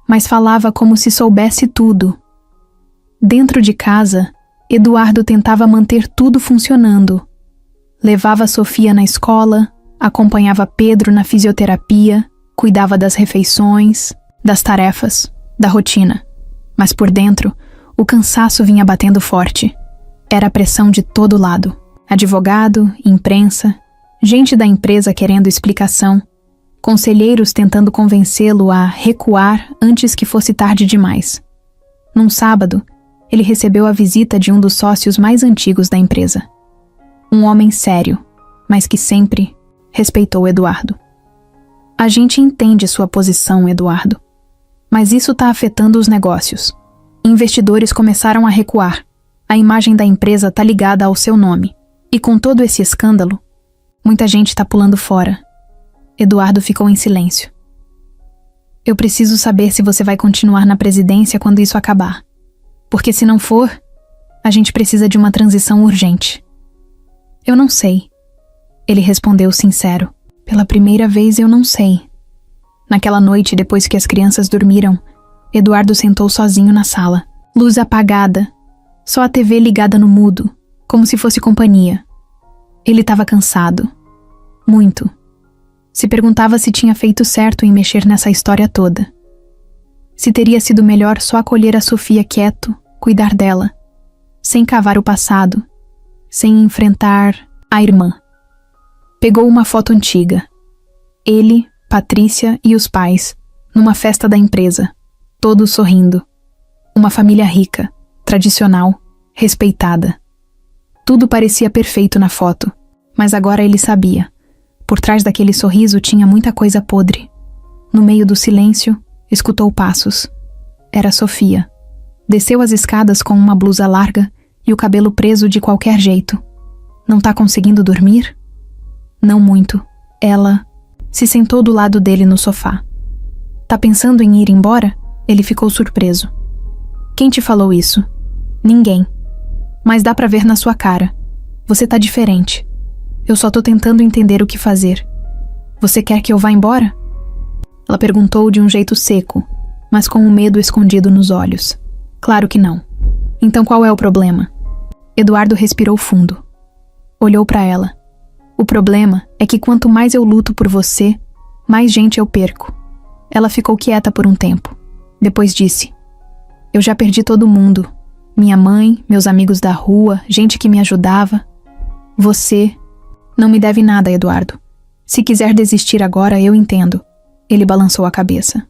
mas falava como se soubesse tudo. Dentro de casa, Eduardo tentava manter tudo funcionando. Levava Sofia na escola, acompanhava Pedro na fisioterapia, cuidava das refeições, das tarefas, da rotina. Mas por dentro, o cansaço vinha batendo forte. Era a pressão de todo lado. Advogado, imprensa, gente da empresa querendo explicação, conselheiros tentando convencê-lo a recuar antes que fosse tarde demais. Num sábado, ele recebeu a visita de um dos sócios mais antigos da empresa. Um homem sério, mas que sempre respeitou Eduardo. A gente entende sua posição, Eduardo. Mas isso está afetando os negócios. Investidores começaram a recuar. A imagem da empresa está ligada ao seu nome. E com todo esse escândalo, muita gente está pulando fora. Eduardo ficou em silêncio. Eu preciso saber se você vai continuar na presidência quando isso acabar. Porque se não for, a gente precisa de uma transição urgente. Eu não sei. Ele respondeu sincero. Pela primeira vez eu não sei. Naquela noite, depois que as crianças dormiram, Eduardo sentou sozinho na sala. Luz apagada. Só a TV ligada no mudo, como se fosse companhia. Ele estava cansado. Muito. Se perguntava se tinha feito certo em mexer nessa história toda. Se teria sido melhor só acolher a Sofia quieto, cuidar dela, sem cavar o passado, sem enfrentar a irmã. Pegou uma foto antiga. Ele, Patrícia e os pais, numa festa da empresa, todos sorrindo. Uma família rica, tradicional, respeitada. Tudo parecia perfeito na foto, mas agora ele sabia. Por trás daquele sorriso tinha muita coisa podre. No meio do silêncio, escutou passos. Era Sofia. Desceu as escadas com uma blusa larga e o cabelo preso de qualquer jeito. Não tá conseguindo dormir? Não muito. Ela se sentou do lado dele no sofá. Tá pensando em ir embora? Ele ficou surpreso. Quem te falou isso? Ninguém. Mas dá pra ver na sua cara. Você tá diferente. Eu só tô tentando entender o que fazer. Você quer que eu vá embora? Ela perguntou de um jeito seco, mas com o medo escondido nos olhos. Claro que não. Então qual é o problema? Eduardo respirou fundo. Olhou pra ela. O problema é que quanto mais eu luto por você, mais gente eu perco. Ela ficou quieta por um tempo. Depois disse: eu já perdi todo mundo. Minha mãe, meus amigos da rua, gente que me ajudava. Você não me deve nada, Eduardo. Se quiser desistir agora, eu entendo. Ele balançou a cabeça.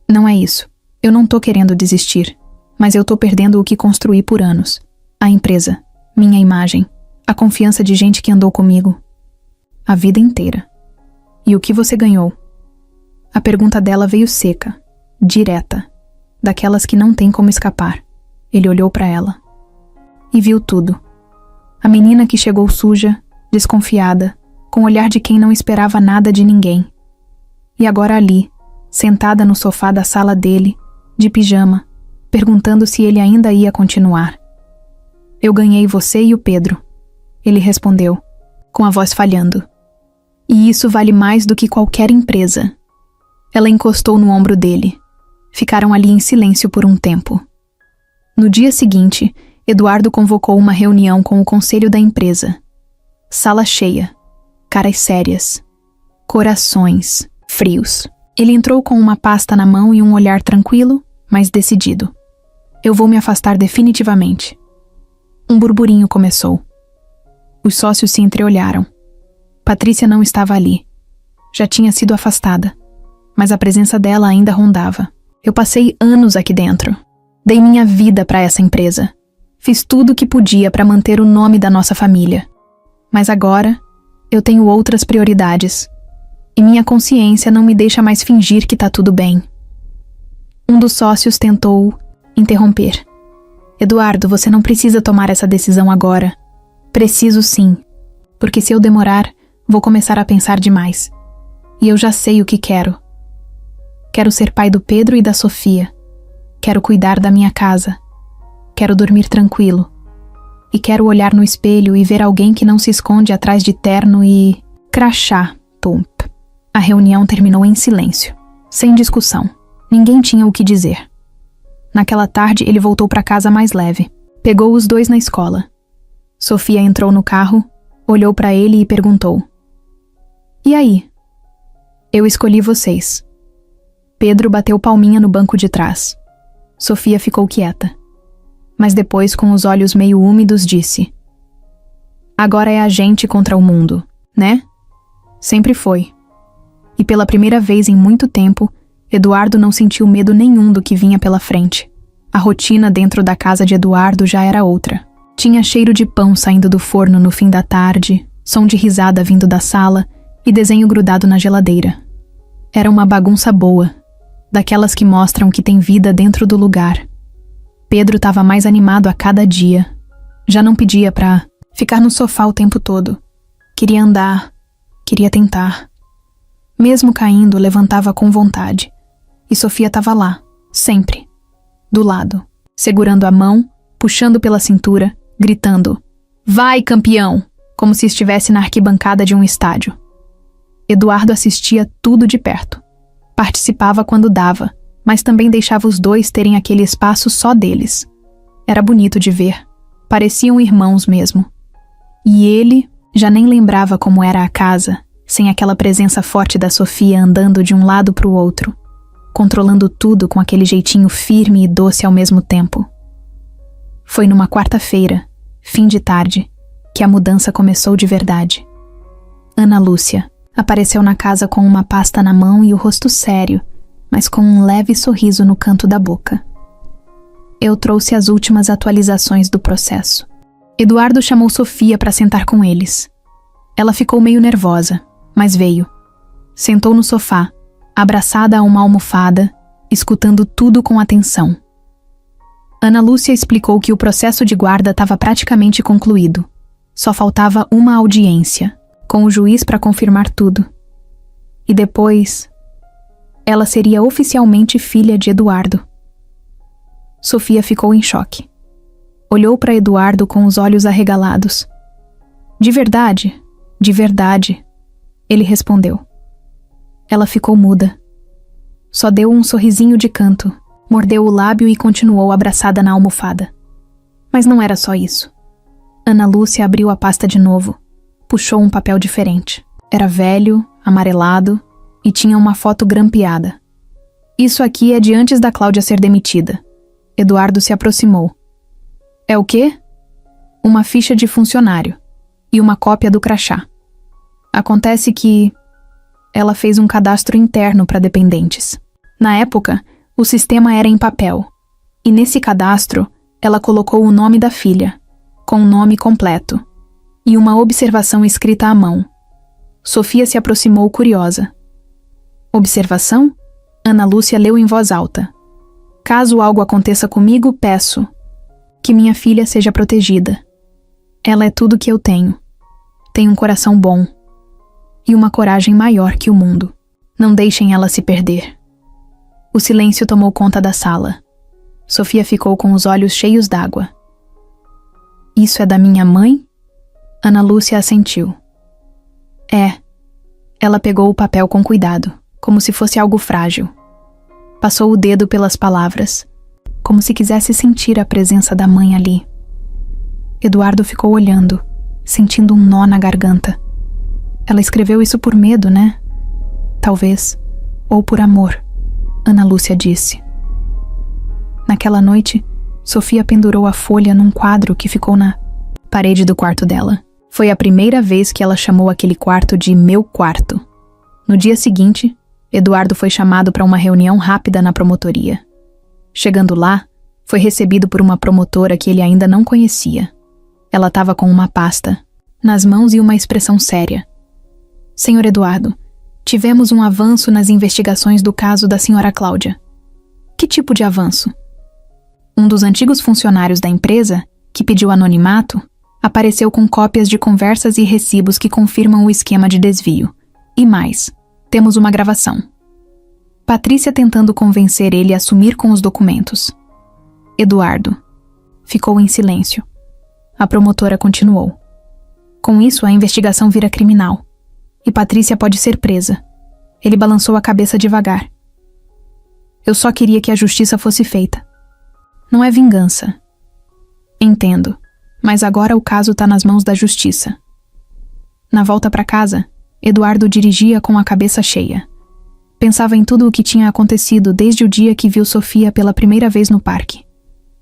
Não é isso. Eu não tô querendo desistir. Mas eu tô perdendo o que construí por anos. A empresa, minha imagem, a confiança de gente que andou comigo. A vida inteira. E o que você ganhou? A pergunta dela veio seca, direta, daquelas que não tem como escapar. Ele olhou pra ela. E viu tudo. A menina que chegou suja, desconfiada, com o olhar de quem não esperava nada de ninguém. E agora ali, sentada no sofá da sala dele, de pijama, perguntando se ele ainda ia continuar. Eu ganhei você e o Pedro. Ele respondeu, com a voz falhando. E isso vale mais do que qualquer empresa. Ela encostou no ombro dele. Ficaram ali em silêncio por um tempo. No dia seguinte, Eduardo convocou uma reunião com o conselho da empresa. Sala cheia. Caras sérias. Corações frios. Ele entrou com uma pasta na mão e um olhar tranquilo, mas decidido. Eu vou me afastar definitivamente. Um burburinho começou. Os sócios se entreolharam. Patrícia não estava ali. Já tinha sido afastada. Mas a presença dela ainda rondava. Eu passei anos aqui dentro. Dei minha vida para essa empresa. Fiz tudo o que podia para manter o nome da nossa família. Mas agora, eu tenho outras prioridades. E minha consciência não me deixa mais fingir que tá tudo bem. Um dos sócios tentou interromper. Eduardo, você não precisa tomar essa decisão agora. Preciso sim. Porque se eu demorar, vou começar a pensar demais. E eu já sei o que quero. Quero ser pai do Pedro e da Sofia. Quero cuidar da minha casa. Quero dormir tranquilo. E quero olhar no espelho e ver alguém que não se esconde atrás de terno e... crachá, tump. A reunião terminou em silêncio. Sem discussão. Ninguém tinha o que dizer. Naquela tarde, ele voltou para casa mais leve. Pegou os dois na escola. Sofia entrou no carro, olhou para ele e perguntou: E aí? Eu escolhi vocês. Pedro bateu palminha no banco de trás. Sofia ficou quieta. Mas depois, com os olhos meio úmidos, disse: Agora é a gente contra o mundo, né? Sempre foi. E pela primeira vez em muito tempo, Eduardo não sentiu medo nenhum do que vinha pela frente. A rotina dentro da casa de Eduardo já era outra. Tinha cheiro de pão saindo do forno no fim da tarde, som de risada vindo da sala e desenho grudado na geladeira. Era uma bagunça boa, daquelas que mostram que tem vida dentro do lugar. Pedro estava mais animado a cada dia. Já não pedia pra ficar no sofá o tempo todo. Queria andar, queria tentar. Mesmo caindo, levantava com vontade. E Sofia estava lá, sempre, do lado, segurando a mão, puxando pela cintura, gritando: Vai, campeão! Como se estivesse na arquibancada de um estádio. Eduardo assistia tudo de perto. Participava quando dava, mas também deixava os dois terem aquele espaço só deles. Era bonito de ver. Pareciam irmãos mesmo. E ele já nem lembrava como era a casa, sem aquela presença forte da Sofia andando de um lado para o outro, controlando tudo com aquele jeitinho firme e doce ao mesmo tempo. Foi numa quarta-feira, fim de tarde, que a mudança começou de verdade. Ana Lúcia apareceu na casa com uma pasta na mão e o rosto sério, mas com um leve sorriso no canto da boca. Eu trouxe as últimas atualizações do processo. Eduardo chamou Sofia para sentar com eles. Ela ficou meio nervosa, mas veio. Sentou no sofá, abraçada a uma almofada, escutando tudo com atenção. Ana Lúcia explicou que o processo de guarda estava praticamente concluído. Só faltava uma audiência, com o juiz para confirmar tudo. E depois, ela seria oficialmente filha de Eduardo. Sofia ficou em choque. Olhou para Eduardo com os olhos arregalados. De verdade, ele respondeu. Ela ficou muda. Só deu um sorrisinho de canto, mordeu o lábio e continuou abraçada na almofada. Mas não era só isso. Ana Lúcia abriu a pasta de novo. Puxou um papel diferente. Era velho, amarelado e tinha uma foto grampeada. Isso aqui é de antes da Cláudia ser demitida. Eduardo se aproximou. É o quê? Uma ficha de funcionário e uma cópia do crachá. Acontece que ela fez um cadastro interno para dependentes. Na época, o sistema era em papel, e nesse cadastro, ela colocou o nome da filha, com o nome completo, e uma observação escrita à mão. Sofia se aproximou curiosa. Observação? Ana Lúcia leu em voz alta. Caso algo aconteça comigo, peço que minha filha seja protegida. Ela é tudo que eu tenho. Tem um coração bom e uma coragem maior que o mundo. Não deixem ela se perder. O silêncio tomou conta da sala. Sofia ficou com os olhos cheios d'água. Isso é da minha mãe? Ana Lúcia assentiu. É. Ela pegou o papel com cuidado, como se fosse algo frágil. Passou o dedo pelas palavras, como se quisesse sentir a presença da mãe ali. Eduardo ficou olhando, sentindo um nó na garganta. Ela escreveu isso por medo, né? Talvez. Ou por amor, Ana Lúcia disse. Naquela noite, Sofia pendurou a folha num quadro que ficou na parede do quarto dela. Foi a primeira vez que ela chamou aquele quarto de meu quarto. No dia seguinte, Eduardo foi chamado para uma reunião rápida na promotoria. Chegando lá, foi recebido por uma promotora que ele ainda não conhecia. Ela estava com uma pasta nas mãos e uma expressão séria. Senhor Eduardo, tivemos um avanço nas investigações do caso da senhora Cláudia. Que tipo de avanço? Um dos antigos funcionários da empresa, que pediu anonimato, apareceu com cópias de conversas e recibos que confirmam o esquema de desvio. E mais, temos uma gravação. Patrícia tentando convencer ele a assumir com os documentos. Eduardo ficou em silêncio. A promotora continuou. Com isso, a investigação vira criminal. E Patrícia pode ser presa. Ele balançou a cabeça devagar. Eu só queria que a justiça fosse feita. Não é vingança. Entendo, mas agora o caso está nas mãos da justiça. Na volta para casa, Eduardo dirigia com a cabeça cheia. Pensava em tudo o que tinha acontecido desde o dia que viu Sofia pela primeira vez no parque.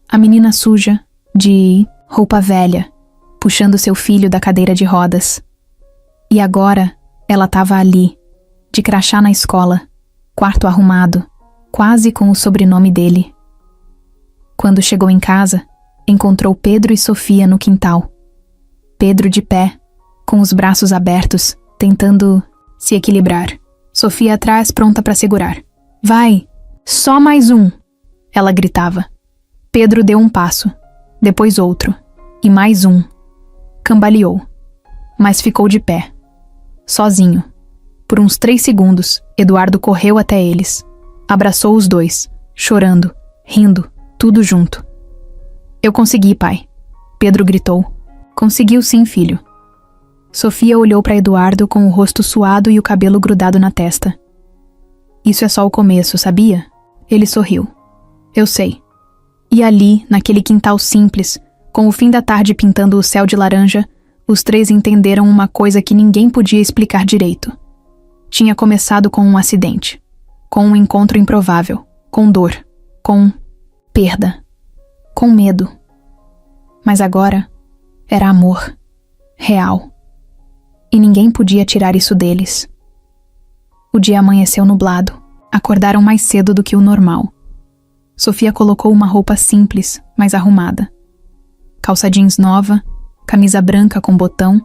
A menina suja, de roupa velha, puxando seu filho da cadeira de rodas. E agora, ela estava ali, de crachá na escola, quarto arrumado, quase com o sobrenome dele. Quando chegou em casa, encontrou Pedro e Sofia no quintal. Pedro de pé, com os braços abertos, tentando se equilibrar. Sofia atrás, pronta para segurar. Vai! Só mais um! Ela gritava. Pedro deu um passo, depois outro, e mais um. Cambaleou, mas ficou de pé. Sozinho. Por uns 3 segundos, Eduardo correu até eles. Abraçou os dois, chorando, rindo, tudo junto. Eu consegui, pai. Pedro gritou. Conseguiu sim, filho. Sofia olhou para Eduardo com o rosto suado e o cabelo grudado na testa. Isso é só o começo, sabia? Ele sorriu. Eu sei. E ali, naquele quintal simples, com o fim da tarde pintando o céu de laranja, os 3 entenderam uma coisa que ninguém podia explicar direito. Tinha começado com um acidente, com um encontro improvável, com dor, com perda, com medo. Mas agora era amor, real. E ninguém podia tirar isso deles. O dia amanheceu nublado, acordaram mais cedo do que o normal. Sofia colocou uma roupa simples, mas arrumada. Calça jeans nova, camisa branca com botão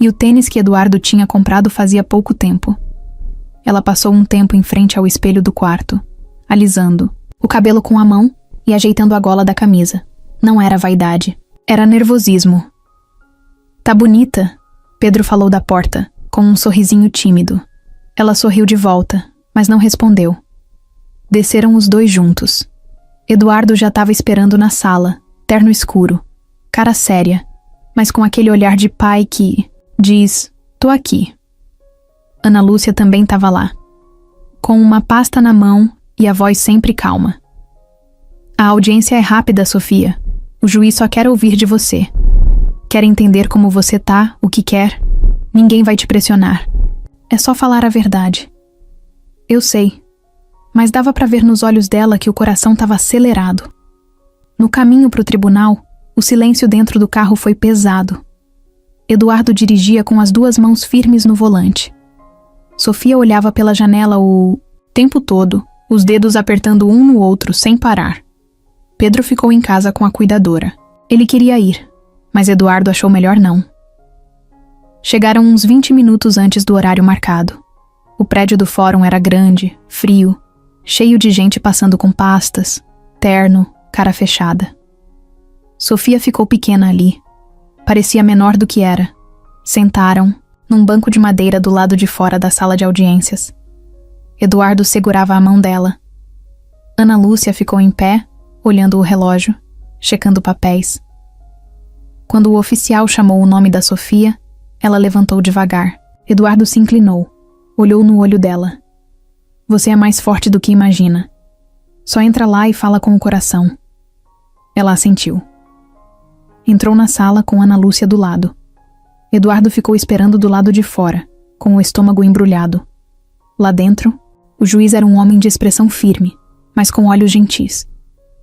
e o tênis que Eduardo tinha comprado fazia pouco tempo. Ela passou um tempo em frente ao espelho do quarto, alisando o cabelo com a mão e ajeitando a gola da camisa. Não era vaidade, era nervosismo. Tá bonita, Pedro falou da porta, com um sorrisinho tímido. Ela sorriu de volta, mas não respondeu. Desceram os dois juntos. Eduardo já estava esperando na sala, terno escuro, cara séria, mas com aquele olhar de pai que diz: tô aqui. Ana Lúcia também estava lá, com uma pasta na mão e a voz sempre calma. A audiência é rápida, Sofia. O juiz só quer ouvir de você. Quer entender como você tá, o que quer. Ninguém vai te pressionar. É só falar a verdade. Eu sei, mas dava para ver nos olhos dela que o coração estava acelerado. No caminho para o tribunal, o silêncio dentro do carro foi pesado. Eduardo dirigia com as duas mãos firmes no volante. Sofia olhava pela janela o tempo todo, os dedos apertando um no outro sem parar. Pedro ficou em casa com a cuidadora. Ele queria ir, mas Eduardo achou melhor não. Chegaram uns 20 minutos antes do horário marcado. O prédio do fórum era grande, frio, cheio de gente passando com pastas, terno, cara fechada. Sofia ficou pequena ali. Parecia menor do que era. Sentaram num banco de madeira do lado de fora da sala de audiências. Eduardo segurava a mão dela. Ana Lúcia ficou em pé, olhando o relógio, checando papéis. Quando o oficial chamou o nome da Sofia, ela levantou devagar. Eduardo se inclinou, olhou no olho dela. Você é mais forte do que imagina. Só entra lá e fala com o coração. Ela assentiu. Entrou na sala com Ana Lúcia do lado. Eduardo ficou esperando do lado de fora, com o estômago embrulhado. Lá dentro, o juiz era um homem de expressão firme, mas com olhos gentis.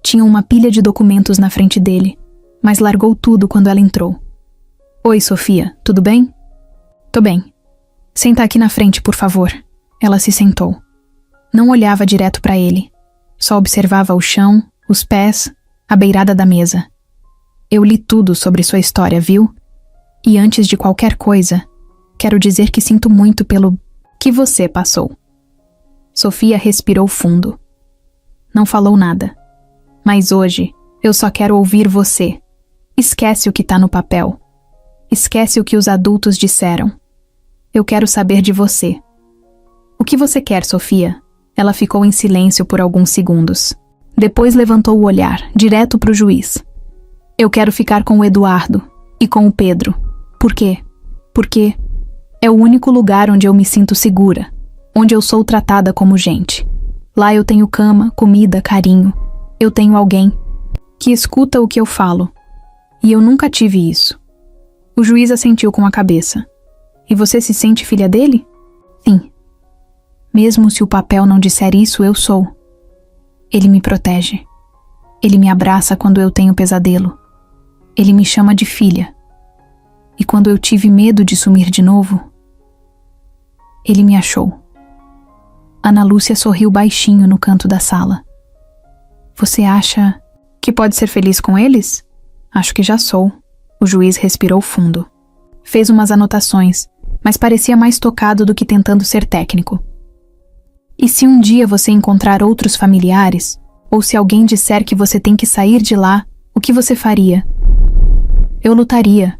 Tinha uma pilha de documentos na frente dele, mas largou tudo quando ela entrou. Oi, Sofia, tudo bem? Tô bem. Senta aqui na frente, por favor. Ela se sentou. Não olhava direto para ele. Só observava o chão, os pés, a beirada da mesa. Eu li tudo sobre sua história, viu? E antes de qualquer coisa, quero dizer que sinto muito pelo que você passou. Sofia respirou fundo. Não falou nada. Mas hoje, eu só quero ouvir você. Esquece o que tá no papel. Esquece o que os adultos disseram. Eu quero saber de você. O que você quer, Sofia? Ela ficou em silêncio por alguns segundos. Depois levantou o olhar, direto pro juiz. Eu quero ficar com o Eduardo e com o Pedro. Por quê? Porque é o único lugar onde eu me sinto segura, onde eu sou tratada como gente. Lá eu tenho cama, comida, carinho. Eu tenho alguém que escuta o que eu falo. E eu nunca tive isso. O juiz assentiu com a cabeça. E você se sente filha dele? Sim. Mesmo se o papel não disser isso, eu sou. Ele me protege. Ele me abraça quando eu tenho pesadelo. Ele me chama de filha. E quando eu tive medo de sumir de novo, ele me achou. Ana Lúcia sorriu baixinho no canto da sala. Você acha que pode ser feliz com eles? Acho que já sou. O juiz respirou fundo. Fez umas anotações, mas parecia mais tocado do que tentando ser técnico. E se um dia você encontrar outros familiares, ou se alguém disser que você tem que sair de lá, o que você faria? Eu lutaria.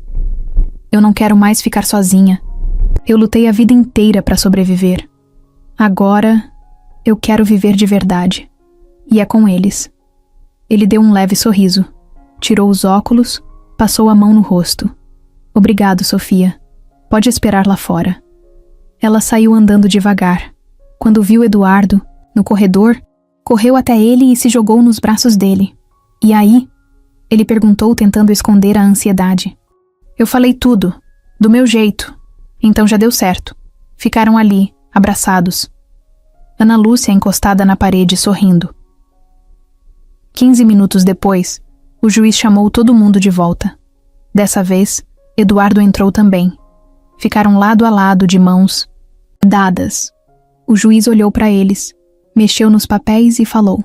Eu não quero mais ficar sozinha. Eu lutei a vida inteira para sobreviver. Agora, eu quero viver de verdade. E é com eles. Ele deu um leve sorriso. Tirou os óculos, passou a mão no rosto. Obrigado, Sofia. Pode esperar lá fora. Ela saiu andando devagar. Quando viu Eduardo, no corredor, correu até ele e se jogou nos braços dele. E aí? Ele perguntou, tentando esconder a ansiedade. Eu falei tudo, do meu jeito. Então já deu certo. Ficaram ali, abraçados. Ana Lúcia encostada na parede, sorrindo. 15 minutos depois, o juiz chamou todo mundo de volta. Dessa vez, Eduardo entrou também. Ficaram lado a lado, de mãos dadas. O juiz olhou para eles, mexeu nos papéis e falou.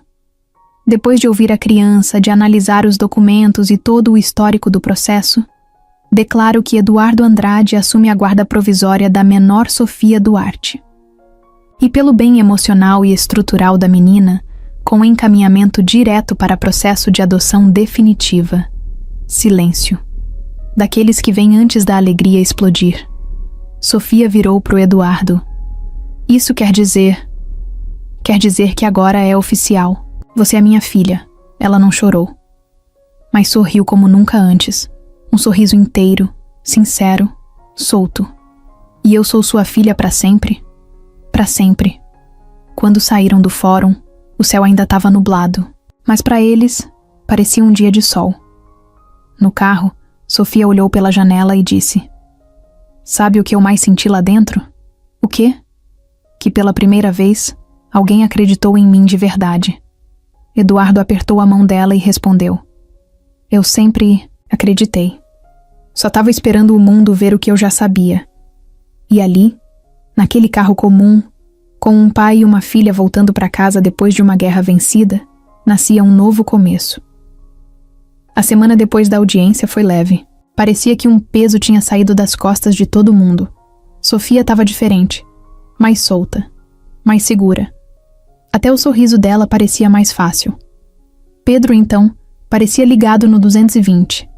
Depois de ouvir a criança, de analisar os documentos e todo o histórico do processo, declaro que Eduardo Andrade assume a guarda provisória da menor Sofia Duarte. E pelo bem emocional e estrutural da menina, com encaminhamento direto para processo de adoção definitiva. Silêncio. Daqueles que vêm antes da alegria explodir. Sofia virou pro Eduardo. Isso quer dizer que agora é oficial. Você é minha filha. Ela não chorou. Mas sorriu como nunca antes. Um sorriso inteiro, sincero, solto. E eu sou sua filha para sempre? Para sempre. Quando saíram do fórum, o céu ainda estava nublado, mas para eles parecia um dia de sol. No carro, Sofia olhou pela janela e disse: "Sabe o que eu mais senti lá dentro? O quê? Que pela primeira vez, alguém acreditou em mim de verdade." Eduardo apertou a mão dela e respondeu: "Eu sempre acreditei. Só estava esperando o mundo ver o que eu já sabia." E ali, naquele carro comum, com um pai e uma filha voltando para casa depois de uma guerra vencida, nascia um novo começo. A semana depois da audiência foi leve. Parecia que um peso tinha saído das costas de todo mundo. Sofia estava diferente, mais solta, mais segura. Até o sorriso dela parecia mais fácil. Pedro, então, parecia ligado no 220.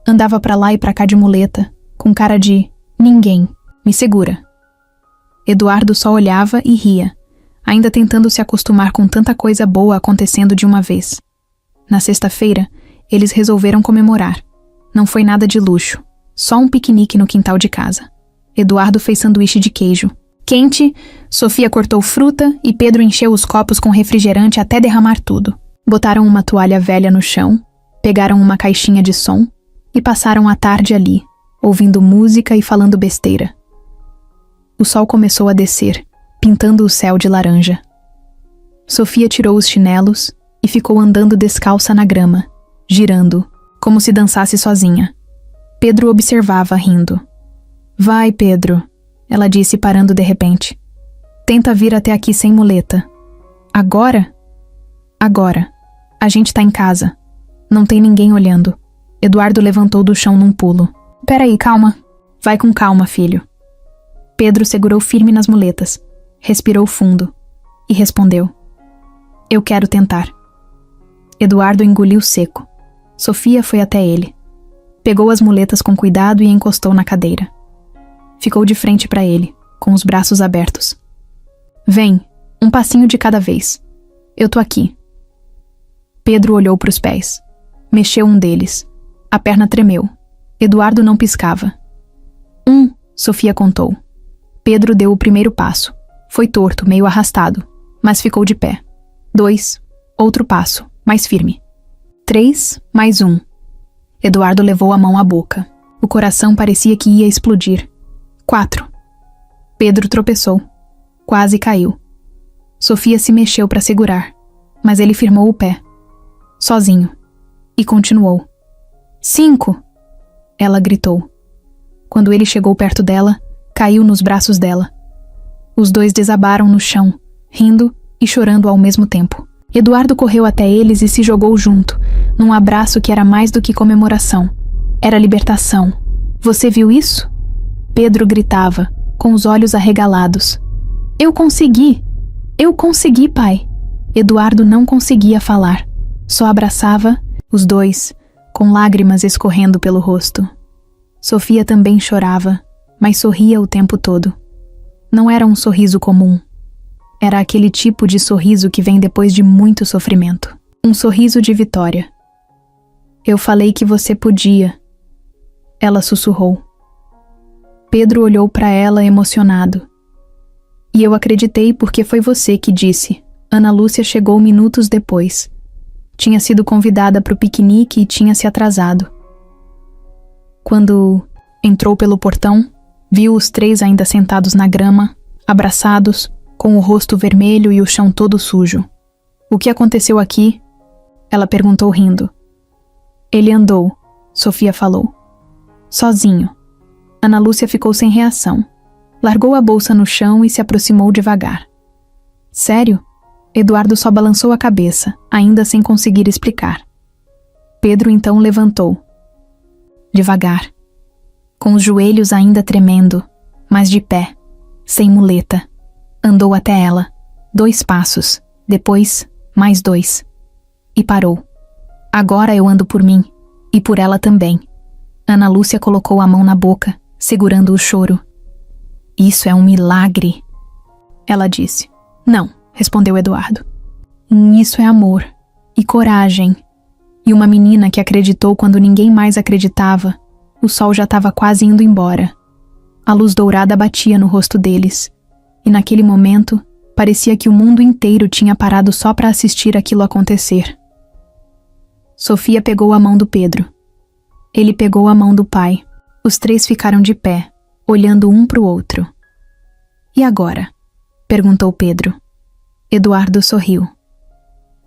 Andava para lá e para cá de muleta, com cara de "ninguém, me segura." Eduardo só olhava e ria, ainda tentando se acostumar com tanta coisa boa acontecendo de uma vez. Na sexta-feira, eles resolveram comemorar. Não foi nada de luxo, só um piquenique no quintal de casa. Eduardo fez sanduíche de queijo. Quente, Sofia cortou fruta e Pedro encheu os copos com refrigerante até derramar tudo. Botaram uma toalha velha no chão, pegaram uma caixinha de som e passaram a tarde ali, ouvindo música e falando besteira. O sol começou a descer, pintando o céu de laranja. Sofia tirou os chinelos e ficou andando descalça na grama, girando, como se dançasse sozinha. Pedro observava, rindo. "Vai, Pedro", ela disse, parando de repente. "Tenta vir até aqui sem muleta." "Agora?" "Agora. A gente tá em casa. Não tem ninguém olhando." Eduardo levantou do chão num pulo. "Peraí, calma." "Vai com calma, filho." Pedro segurou firme nas muletas, respirou fundo e respondeu: "Eu quero tentar." Eduardo engoliu seco. Sofia foi até ele. Pegou as muletas com cuidado e encostou na cadeira. Ficou de frente para ele, com os braços abertos. "Vem, um passinho de cada vez. Eu tô aqui." Pedro olhou para os pés. Mexeu um deles. A perna tremeu. Eduardo não piscava. Sofia contou. Pedro deu o primeiro passo. Foi torto, meio arrastado, mas ficou de pé. 2, outro passo, mais firme. 3, mais 1. Eduardo levou a mão à boca. O coração parecia que ia explodir. 4. Pedro tropeçou. Quase caiu. Sofia se mexeu para segurar, mas ele firmou o pé. Sozinho. E continuou. 5. Ela gritou. Quando ele chegou perto dela, caiu nos braços dela. Os dois desabaram no chão, rindo e chorando ao mesmo tempo. Eduardo correu até eles e se jogou junto, num abraço que era mais do que comemoração. Era libertação. "Você viu isso?" Pedro gritava, com os olhos arregalados. Eu consegui, pai." Eduardo não conseguia falar. Só abraçava, os dois, com lágrimas escorrendo pelo rosto. Sofia também chorava, mas sorria o tempo todo. Não era um sorriso comum. Era aquele tipo de sorriso que vem depois de muito sofrimento. Um sorriso de vitória. "Eu falei que você podia." Ela sussurrou. Pedro olhou para ela emocionado. "E eu acreditei porque foi você que disse." Ana Lúcia chegou minutos depois. Tinha sido convidada para o piquenique e tinha se atrasado. Quando entrou pelo portão, viu os três ainda sentados na grama, abraçados, com o rosto vermelho e o chão todo sujo. "O que aconteceu aqui?" Ela perguntou rindo. "Ele andou", Sofia falou. "Sozinho." Ana Lúcia ficou sem reação. Largou a bolsa no chão e se aproximou devagar. "Sério?" Eduardo só balançou a cabeça, ainda sem conseguir explicar. Pedro então levantou. Devagar. Com os joelhos ainda tremendo, mas de pé, sem muleta, andou até ela, 2 passos, depois mais 2. E parou. Agora eu ando por mim, e por ela também. Ana Lúcia colocou a mão na boca, segurando o choro. Isso é um milagre, ela disse. Não, respondeu Eduardo. Isso é amor, e coragem. E uma menina que acreditou quando ninguém mais acreditava. O sol já estava quase indo embora. A luz dourada batia no rosto deles. E naquele momento, parecia que o mundo inteiro tinha parado só para assistir aquilo acontecer. Sofia pegou a mão do Pedro. Ele pegou a mão do pai. Os 3 ficaram de pé, olhando um para o outro. E agora? Perguntou Pedro. Eduardo sorriu.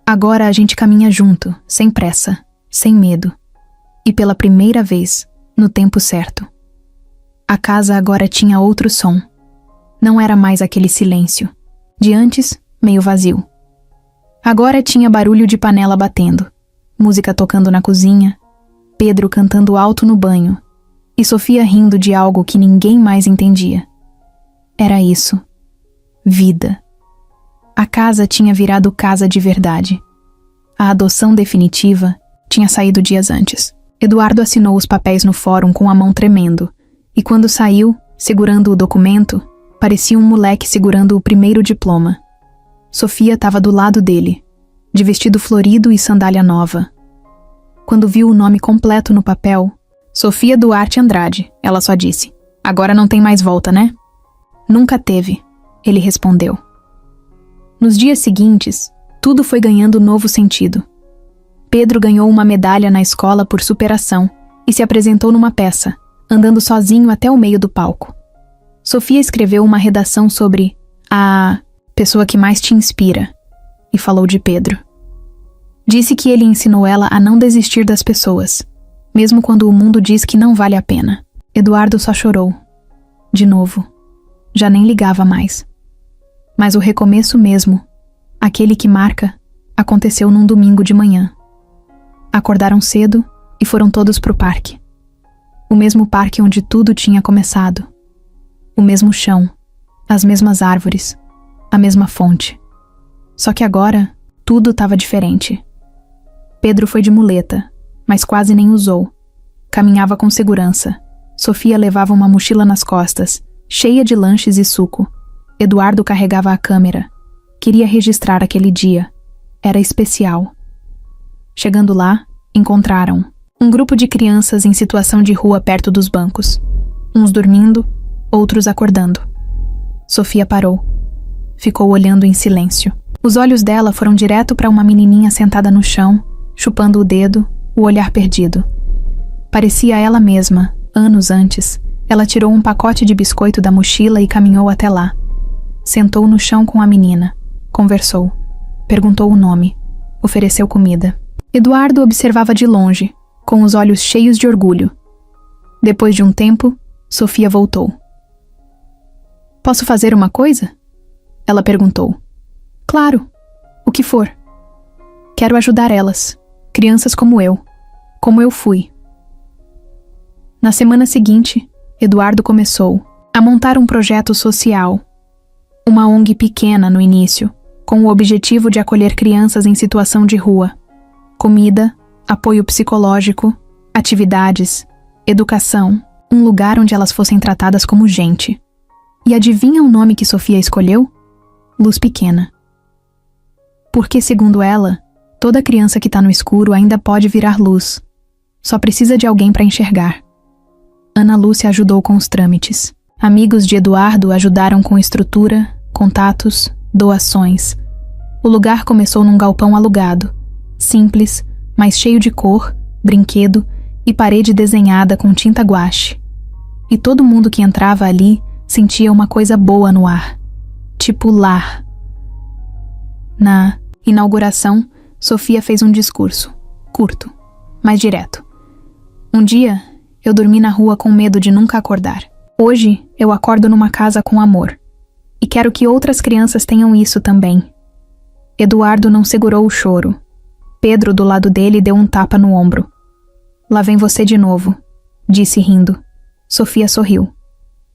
Agora a gente caminha junto, sem pressa, sem medo. E pela primeira vez, no tempo certo. A casa agora tinha outro som. Não era mais aquele silêncio. De antes, meio vazio. Agora tinha barulho de panela batendo, música tocando na cozinha, Pedro cantando alto no banho e Sofia rindo de algo que ninguém mais entendia. Era isso. Vida. A casa tinha virado casa de verdade. A adoção definitiva tinha saído dias antes. Eduardo assinou os papéis no fórum com a mão tremendo, e quando saiu, segurando o documento, parecia um moleque segurando o primeiro diploma. Sofia estava do lado dele, de vestido florido e sandália nova. Quando viu o nome completo no papel, Sofia Duarte Andrade, ela só disse: "Agora não tem mais volta, né?" "Nunca teve", ele respondeu. Nos dias seguintes, tudo foi ganhando novo sentido. Pedro ganhou uma medalha na escola por superação e se apresentou numa peça, andando sozinho até o meio do palco. Sofia escreveu uma redação sobre a pessoa que mais te inspira e falou de Pedro. Disse que ele ensinou ela a não desistir das pessoas, mesmo quando o mundo diz que não vale a pena. Eduardo só chorou. De novo. Já nem ligava mais. Mas o recomeço mesmo, aquele que marca, aconteceu num domingo de manhã. Acordaram cedo e foram todos pro parque. O mesmo parque onde tudo tinha começado. O mesmo chão, as mesmas árvores, a mesma fonte. Só que agora, tudo estava diferente. Pedro foi de muleta, mas quase nem usou. Caminhava com segurança. Sofia levava uma mochila nas costas, cheia de lanches e suco. Eduardo carregava a câmera. Queria registrar aquele dia. Era especial. Chegando lá, encontraram um grupo de crianças em situação de rua perto dos bancos. Uns dormindo, outros acordando. Sofia parou. Ficou olhando em silêncio. Os olhos dela foram direto para uma menininha sentada no chão, chupando o dedo, o olhar perdido. Parecia ela mesma, anos antes. Ela tirou um pacote de biscoito da mochila e caminhou até lá. Sentou no chão com a menina. Conversou. Perguntou o nome. Ofereceu comida. Eduardo observava de longe, com os olhos cheios de orgulho. Depois de um tempo, Sofia voltou. "Posso fazer uma coisa?" Ela perguntou. "Claro. O que for. Quero ajudar elas, crianças como eu fui." Na semana seguinte, Eduardo começou a montar um projeto social. Uma ONG pequena no início, com o objetivo de acolher crianças em situação de rua. Comida, apoio psicológico, atividades, educação, um lugar onde elas fossem tratadas como gente. E adivinha o nome que Sofia escolheu? Luz Pequena. Porque, segundo ela, toda criança que está no escuro ainda pode virar luz. Só precisa de alguém para enxergar. Ana Lúcia ajudou com os trâmites. Amigos de Eduardo ajudaram com estrutura, contatos, doações. O lugar começou num galpão alugado, simples, mas cheio de cor, brinquedo e parede desenhada com tinta guache. E todo mundo que entrava ali sentia uma coisa boa no ar. Tipo lar. Na inauguração, Sofia fez um discurso, curto, mas direto. "Um dia, eu dormi na rua com medo de nunca acordar. Hoje, eu acordo numa casa com amor. E quero que outras crianças tenham isso também." Eduardo não segurou o choro. Pedro, do lado dele, deu um tapa no ombro. "Lá vem você de novo", disse rindo. Sofia sorriu,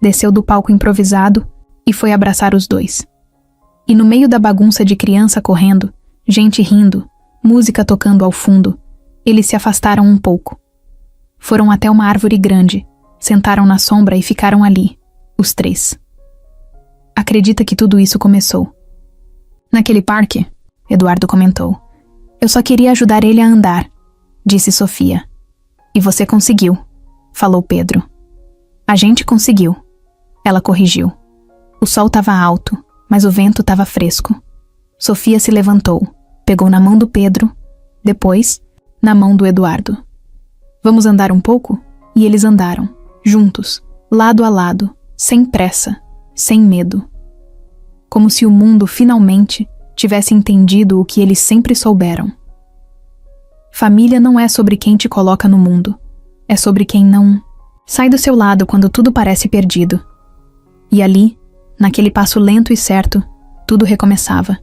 desceu do palco improvisado e foi abraçar os dois. E no meio da bagunça de criança correndo, gente rindo, música tocando ao fundo, eles se afastaram um pouco. Foram até uma árvore grande, sentaram na sombra e ficaram ali, os três. Acredita que tudo isso começou? Naquele parque, Eduardo comentou. Eu só queria ajudar ele a andar, disse Sofia. E você conseguiu, falou Pedro. A gente conseguiu, ela corrigiu. O sol estava alto, mas o vento estava fresco. Sofia se levantou, pegou na mão do Pedro, depois, na mão do Eduardo. Vamos andar um pouco? E eles andaram, juntos, lado a lado, sem pressa, sem medo. Como se o mundo finalmente tivesse entendido o que eles sempre souberam. Família não é sobre quem te coloca no mundo, é sobre quem não sai do seu lado quando tudo parece perdido. E ali, naquele passo lento e certo, tudo recomeçava.